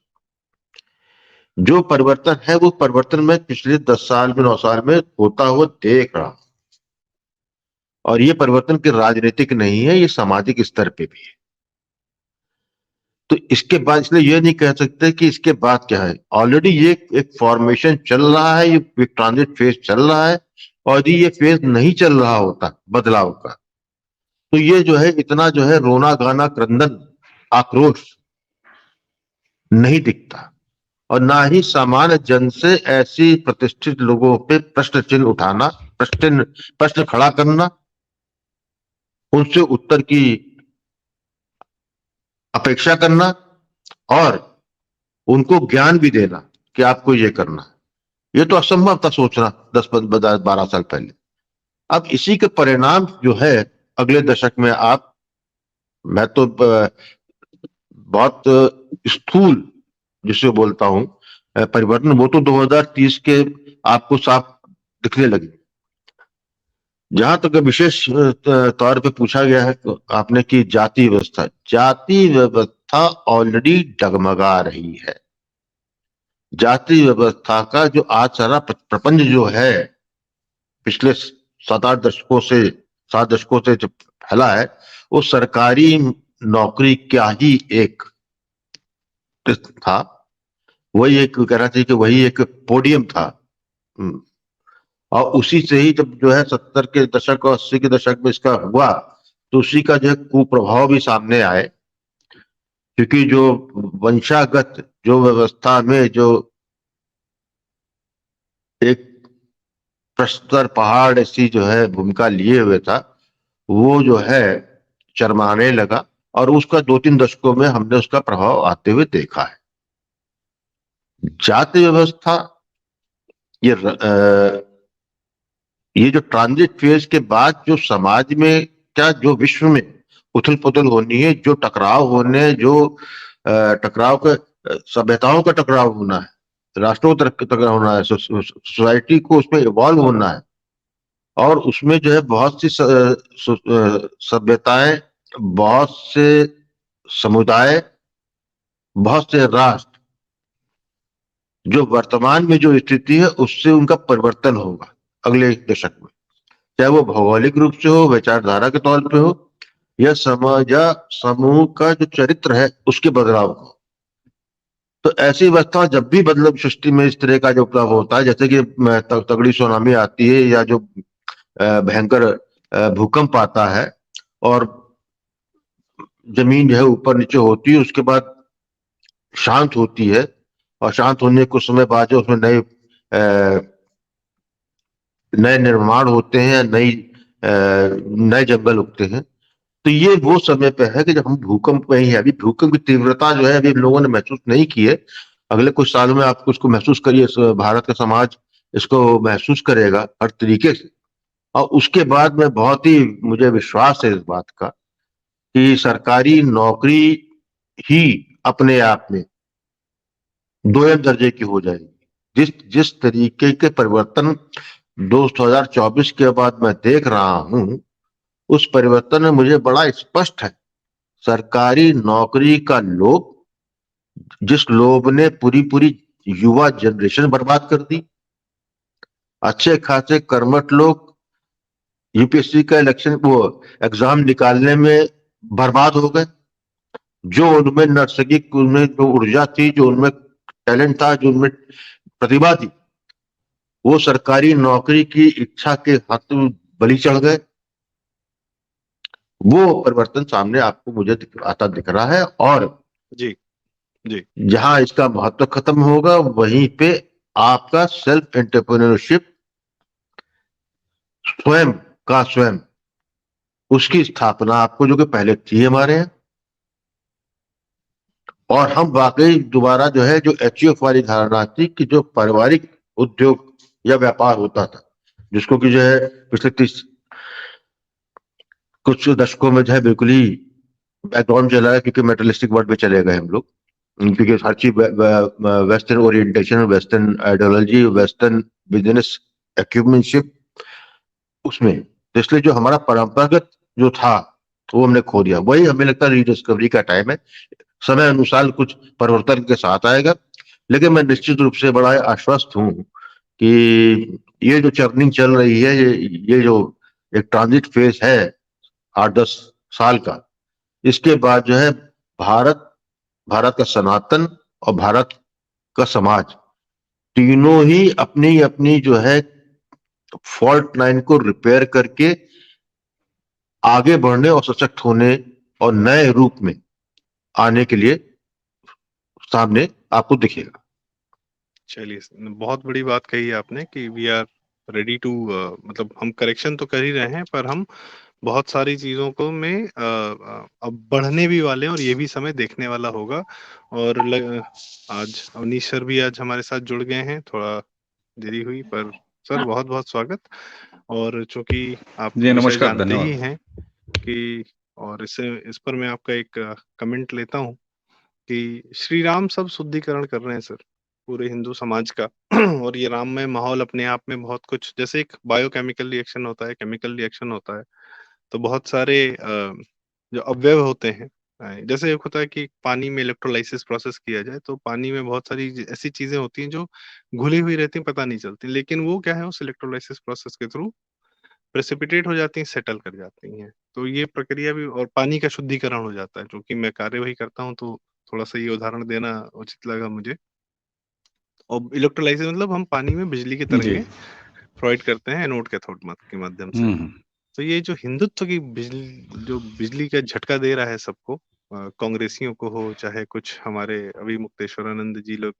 जो परिवर्तन है वो परिवर्तन में पिछले 10 साल में 9 साल में होता हुआ देख रहा, और ये परिवर्तन के राजनीतिक नहीं है, ये सामाजिक स्तर पे भी है। तो इसके बाद इसलिए ये नहीं कह सकते कि इसके बाद क्या है। ऑलरेडी ये एक फॉर्मेशन चल रहा है, ये एक ट्रांजिट फेज चल रहा है। और यदि ये फेज नहीं चल रहा होता बदलाव का, तो ये जो है इतना जो है रोना गाना क्रंदन आक्रोश नहीं दिखता, और ना ही सामान्य जन से ऐसी प्रतिष्ठित लोगों पे प्रश्न चिन्ह उठाना, प्रश्न खड़ा करना, उनसे उत्तर की अपेक्षा करना, और उनको ज्ञान भी देना कि आपको ये करना है। ये तो असंभव था सोचना 10-12 साल पहले। अब इसी के परिणाम जो है अगले दशक में मैं तो बहुत स्थूल जिसे बोलता हूं परिवर्तन, वो तो 2030 के आपको साफ दिखने लगे। जहां तक विशेष तौर पे पूछा गया है तो आपने कि जाति व्यवस्था ऑलरेडी डगमगा रही है। जाति व्यवस्था का जो आज सारा प्रपंच जो है पिछले 7 दशकों से जो फैला है, वो सरकारी नौकरी क्या ही एक था, वही एक कहना चाहिए कि वही एक पोडियम था। और उसी से ही जब जो है 70 के दशक और 80 के दशक में इसका हुआ, तो उसी का जो है कुप्रभाव भी सामने आए। क्योंकि जो वंशागत जो व्यवस्था में जो एक प्रस्तर पहाड़ ऐसी जो है भूमिका लिए हुए था, वो जो है चरमाने लगा। और उसका 2-3 दशकों में हमने उसका प्रभाव आते हुए देखा है। जाति व्यवस्था, ये जो ट्रांजिट फेज के बाद जो समाज में, क्या जो विश्व में उथल पुथल होनी है, जो टकराव होने, जो टकराव का, सभ्यताओं का टकराव होना है, राष्ट्रों का टकराव होना है, सोसाइटी को उसमें इवॉल्व होना है, और उसमें जो है बहुत सी सभ्यताएं, बहुत से समुदाय, बहुत से राष्ट्र, जो वर्तमान में जो स्थिति है उससे उनका परिवर्तन होगा अगले 1 दशक में, चाहे वो भौगोलिक रूप से हो, विचारधारा के तौर पे हो, या समाज या समूह का जो चरित्र है उसके बदलाव को। तो ऐसी अवस्था जब भी बदलाव सृष्टि में इस तरह का जो बदलाव होता है, जैसे कि तगड़ी सुनामी आती है, या जो भयंकर भूकंप आता है, और जमीन जो है ऊपर नीचे होती है, उसके बाद शांत होती है, और शांत होने के कुछ समय बाद जो उसमें नए निर्माण होते हैं, नए जंगल उगते हैं। तो ये वो समय पे है कि जब हम भूकंप में ही है। अभी भूकंप की तीव्रता जो है अभी लोगों ने महसूस नहीं की है। अगले कुछ सालों में आप उसको महसूस करिए, भारत का समाज इसको महसूस करेगा हर तरीके से। और उसके बाद में बहुत ही मुझे विश्वास है इस बात का कि सरकारी नौकरी ही अपने आप में 2 दर्जे की हो जाएगी। जिस जिस तरीके के परिवर्तन 2024 के बाद मैं देख रहा हूं, उस परिवर्तन में मुझे बड़ा स्पष्ट है सरकारी नौकरी का लोभ, जिस लोभ ने पूरी पूरी युवा जनरेशन बर्बाद कर दी। अच्छे खासे कर्मठ लोग यूपीएससी का इलेक्शन वो एग्जाम निकालने में बर्बाद हो गए। जो उनमें नर्सरी, उनमें जो ऊर्जा थी, जो उनमें टैलेंट था, जो उनमें प्रतिभा थी, वो सरकारी नौकरी की इच्छा के हाथ बलि चढ़ गए। वो परिवर्तन सामने आपको मुझे आता दिख रहा है, और जी जी जहां इसका महत्व खत्म होगा वहीं पे आपका सेल्फ एंटरप्रेन्योरशिप, स्वयं का स्वयं, उसकी स्थापना आपको, जो कि पहले थी हमारे यहाँ। और हम वाकई दोबारा जो है, जो एचयूएफ वाली धारणा थी कि जो पारिवारिक उद्योग या व्यापार होता था, जिसको कि जो है पिछले 30 कुछ दशकों में जो है बिल्कुल ही बैकग्राउंड चला है, क्योंकि मेटलिस्टिक वर्ल्ड में चले गए हम लोग, क्योंकि हर चीज western orientation, western ideology, western business एक्यूपमेंटशिप उसमें। तो इसलिए जो हमारा परंपरागत जो था वो हमने खो दिया। वही हमें लगता है रीडिस्कवरी का टाइम है। समय अनुसार कुछ परिवर्तन के साथ आएगा, लेकिन मैं निश्चित रूप से बड़ा आश्वस्त हूं कि ये जो चर्निंग चल रही है, ये जो एक ट्रांजिट फेज है 8-10 साल का, इसके बाद जो है भारत, भारत का सनातन और भारत का समाज, तीनों ही अपनी अपनी जो है फॉल्ट लाइन को रिपेयर करके आगे बढ़ने और सशक्त होने और नए रूप में आने के लिए सामने आपको दिखेगा। चलिए, बहुत बड़ी बात कही आपने कि वी आर रेडी टू, मतलब हम करेक्शन तो कर ही रहे हैं, पर हम बहुत सारी चीजों को में अब बढ़ने भी वाले हैं, और ये भी समय देखने वाला होगा। और आज अवनीश सर भी आज हमारे साथ जुड़ गए हैं, थोड़ा देरी हुई, पर सर बहुत बहुत स्वागत। और चूंकि आप जी विषय नमस्कार, जानते ही धन्यवाद। हैं कि, और इस पर मैं आपका एक कमेंट लेता हूँ कि श्री राम सब शुद्धिकरण कर रहे हैं सर, पूरे हिंदू समाज का। और ये राममय माहौल अपने आप में बहुत कुछ, जैसे एक बायोकेमिकल रिएक्शन होता है, केमिकल रिएक्शन होता है, तो बहुत सारे जो अवयव होते हैं, जैसे एक होता है कि पानी में इलेक्ट्रोलाइसिस प्रोसेस किया जाए, तो पानी में बहुत सारी ऐसी चीजें होती हैं जो घुली हुई रहती हैं, पता नहीं चलती, लेकिन वो क्या है, उस इलेक्ट्रोलाइसिस प्रोसेस के थ्रू प्रेसिपिटेट हो जाती हैं, सेटल कर जाती हैं। तो ये प्रक्रिया भी, और पानी का शुद्धिकरण हो जाता है, क्योंकि मैं कार्य वही करता हूँ, तो थोड़ा सा ये उदाहरण देना उचित लगा मुझे। और इलेक्ट्रोलाइसिस मतलब हम पानी में बिजली की जी। तरंगें प्रोवाइड करते हैं एनोड कैथोड के माध्यम से। हम्म। तो ये जो हिंदुत्व की बिजली, जो बिजली का झटका दे रहा है सबको, कांग्रेसियों को हो, चाहे कुछ हमारे अभी मुक्तेश्वरानंद जी लोग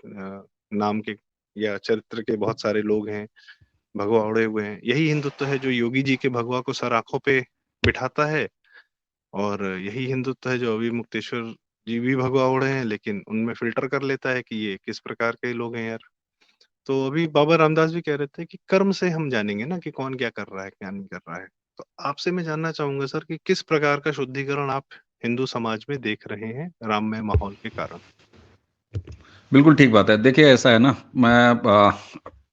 नाम के या चरित्र के बहुत सारे लोग हैं, भगवा ओढ़े हुए हैं, यही हिंदुत्व है जो योगी जी के भगवा को सर आंखों पे बिठाता है, और यही हिंदुत्व है जो अभी मुक्तेश्वर जी भी भगवा उड़े हैं, लेकिन उनमें फ़िल्टर कर लेता है कि ये किस प्रकार के लोग हैं यार। तो अभी बाबा रामदास भी कह रहे थे कि कर्म से हम जानेंगे ना कि कौन क्या कर रहा है, क्या नहीं कर रहा है। तो आपसे मैं जानना चाहूँगा सर कि किस प्रकार का शुद्धिकरण आप हिंदू समाज में देख रहे हैं राममय माहौल के कारण? बिल्कुल ठीक बात है। देखिए ऐसा है ना, मैं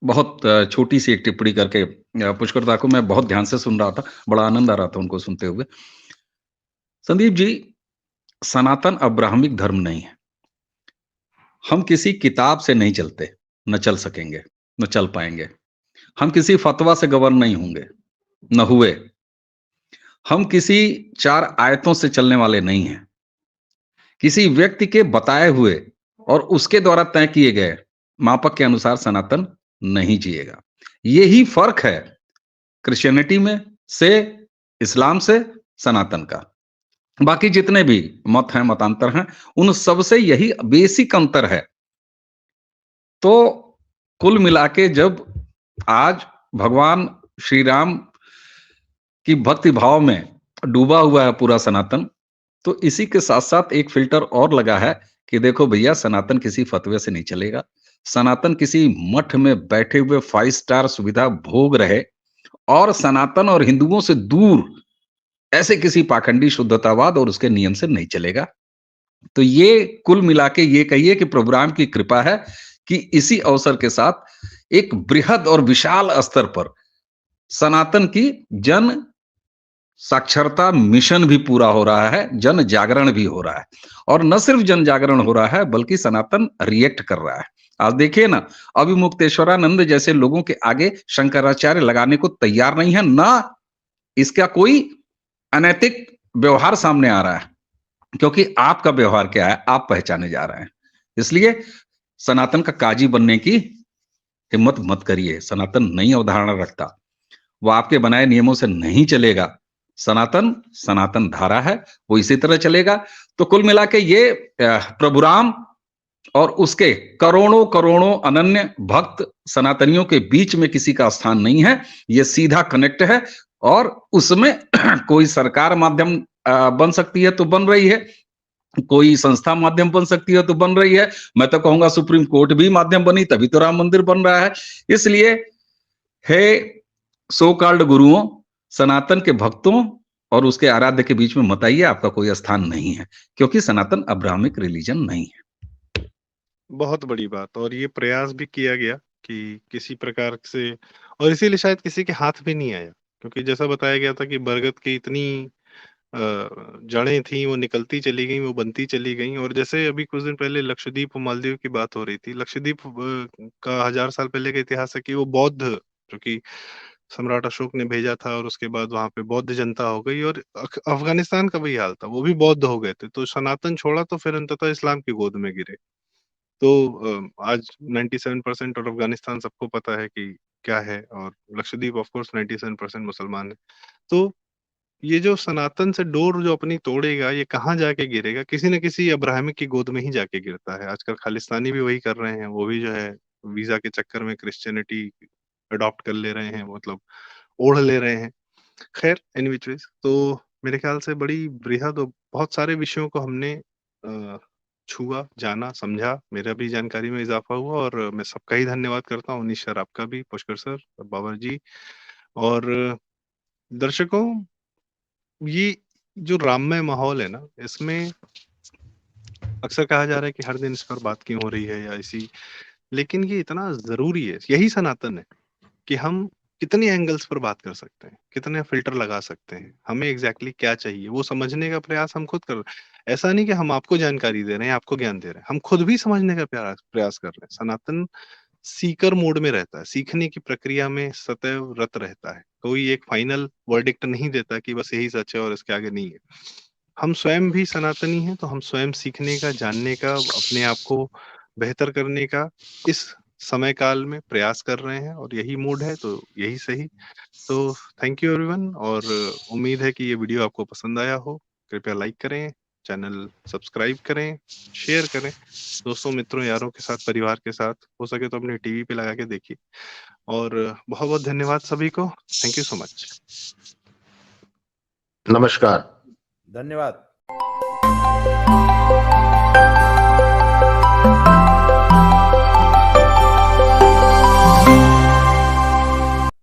बहुत छोटी सी एक टिप्पणी करके पुष्कर दा को मैं बहुत ध्यान से सुन रहा था, बड़ा आनंद आ रहा था उनको सुनते हुए। संदीप जी, सनातन अब्राहमिक धर्म नहीं है। हम किसी किताब से नहीं चलते, न चल सकेंगे, न चल पाएंगे। हम किसी फतवा से गवर्न नहीं होंगे, न हुए। हम किसी 4 आयतों से चलने वाले नहीं हैं। किसी व्यक्ति के बताए हुए और उसके द्वारा तय किए गए मापक के अनुसार सनातन नहीं जिएगा। यही फर्क है क्रिश्चियनिटी में से, इस्लाम से, सनातन का। बाकी जितने भी मत हैं, मतांतर हैं, उन सबसे यही बेसिक अंतर है। तो कुल मिला के जब आज भगवान श्री राम की भक्ति भाव में डूबा हुआ है पूरा सनातन, तो इसी के साथ साथ एक फिल्टर और लगा है कि देखो भैया, सनातन किसी फतवे से नहीं चलेगा। सनातन किसी मठ में बैठे हुए 5 स्टार सुविधा भोग रहे और सनातन और हिंदुओं से दूर ऐसे किसी पाखंडी शुद्धतावाद और उसके नियम से नहीं चलेगा। तो ये कुल मिला के ये कहिए कि प्रभु राम की कृपा है कि इसी अवसर के साथ एक बृहद और विशाल स्तर पर सनातन की जन साक्षरता मिशन भी पूरा हो रहा है, जन जागरण भी हो रहा है। और न सिर्फ जन जागरण हो रहा है, बल्कि सनातन रिएक्ट कर रहा है। आज देखिए ना, अभी मुक्तेश्वरानंद जैसे लोगों के आगे शंकराचार्य लगाने को तैयार नहीं है, ना इसका कोई अनैतिक व्यवहार सामने आ रहा है, क्योंकि आपका व्यवहार क्या है आप पहचाने जा रहे हैं। इसलिए सनातन का काजी बनने की हिम्मत मत करिए। सनातन नई अवधारणा रखता, वो आपके बनाए नियमों से नहीं चलेगा। सनातन सनातन धारा है, वो इसी तरह चलेगा। तो कुल मिला के ये प्रभु राम और उसके करोड़ों करोड़ों अनन्य भक्त सनातनियों के बीच में किसी का स्थान नहीं है। ये सीधा कनेक्ट है और उसमें कोई सरकार माध्यम बन सकती है तो बन रही है, कोई संस्था माध्यम बन सकती है तो बन रही है। मैं तो कहूंगा सुप्रीम कोर्ट भी माध्यम बनी तभी तो राम मंदिर बन रहा है। इसलिए हे सो कॉल्ड गुरुओं, सनातन के भक्तों और उसके आराध्य के बीच में मत आइए, आपका कोई स्थान नहीं है, क्योंकि सनातन अब्राहमिक रिलीजन नहीं है। बहुत बड़ी बात, और ये प्रयास भी किया गया कि किसी प्रकार से, और इसीलिए शायद किसी के हाथ भी नहीं आया, क्योंकि जैसा बताया गया था कि बरगद की इतनी जड़ें थी, वो निकलती चली गई, वो बनती चली गई। और जैसे अभी कुछ दिन पहले लक्षद्वीप और मालदीव की बात हो रही थी, लक्षद्वीप का 1000 साल पहले का इतिहास है कि वो बौद्ध, जो कि सम्राट अशोक ने भेजा था, और उसके बाद वहां पे बौद्ध जनता हो गई। और अफगानिस्तान का भी हाल था, वो भी बौद्ध हो गए थे। तो सनातन छोड़ा तो फिर अंततः इस्लाम की गोद में गिरे। तो आज 97% और अफगानिस्तान सबको पता है कि क्या है, और लक्षद्वीप ऑफ कोर्स 97% मुसलमान है। तो ये जो सनातन से डोर जो अपनी तोड़ेगा, ये कहाँ जाके गिरेगा? किसी न किसी अब्राहमिक की गोद में ही जाके गिरता है। आजकल खालिस्तानी भी वही कर रहे हैं, वो भी जो है वीजा के चक्कर में क्रिश्चियनिटी अडॉप्ट कर ले रहे हैं, मतलब ओढ़ ले रहे हैं। खैर, इन विच वेज, तो मेरे ख्याल से बड़ी बृहद और बहुत सारे विषयों को हमने छुआ, जाना, समझा। मेरा भी जानकारी में इजाफा हुआ, और मैं सबका ही धन्यवाद करता हूँ। उनीश सर आपका भी, पुष्कर सर, बाबर जी, और दर्शकों। ये जो राममय माहौल है ना, इसमें अक्सर कहा जा रहा है कि हर दिन इस पर बात क्यों हो रही है या इसी, लेकिन ये इतना जरूरी है, यही सनातन है कि हम कितने एंगल्स पर बात कर सकते हैं, कितने फिल्टर लगा सकते हैं, हमें एग्जैक्टली क्या चाहिए वो समझने का प्रयास हम खुद कर रहे हैं। ऐसा नहीं कि हम आपको जानकारी दे रहे हैं, आपको ज्ञान दे रहे हैं, हम खुद भी समझने का प्रयास कर रहे हैं। सनातन सीकर मोड में रहता है, सीखने की प्रक्रिया में सदैव रत रहता है। कोई एक फाइनल वर्डिक्ट नहीं देता कि बस यही सच है और इसके आगे नहीं है। हम स्वयं भी सनातनी हैं, तो हम स्वयं सीखने का, जानने का, अपने आप को बेहतर करने का इस समय काल में प्रयास कर रहे हैं, और यही मूड है, तो यही सही। तो थैंक यू एवरीवन, और उम्मीद है कि ये वीडियो आपको पसंद आया हो। कृपया लाइक करें, चैनल सब्सक्राइब करें, शेयर करें दोस्तों, मित्रों, यारों के साथ, परिवार के साथ। हो सके तो अपने टीवी पे लगा के देखिए। और बहुत बहुत धन्यवाद सभी को। Thank you so much. नमस्कार। धन्यवाद।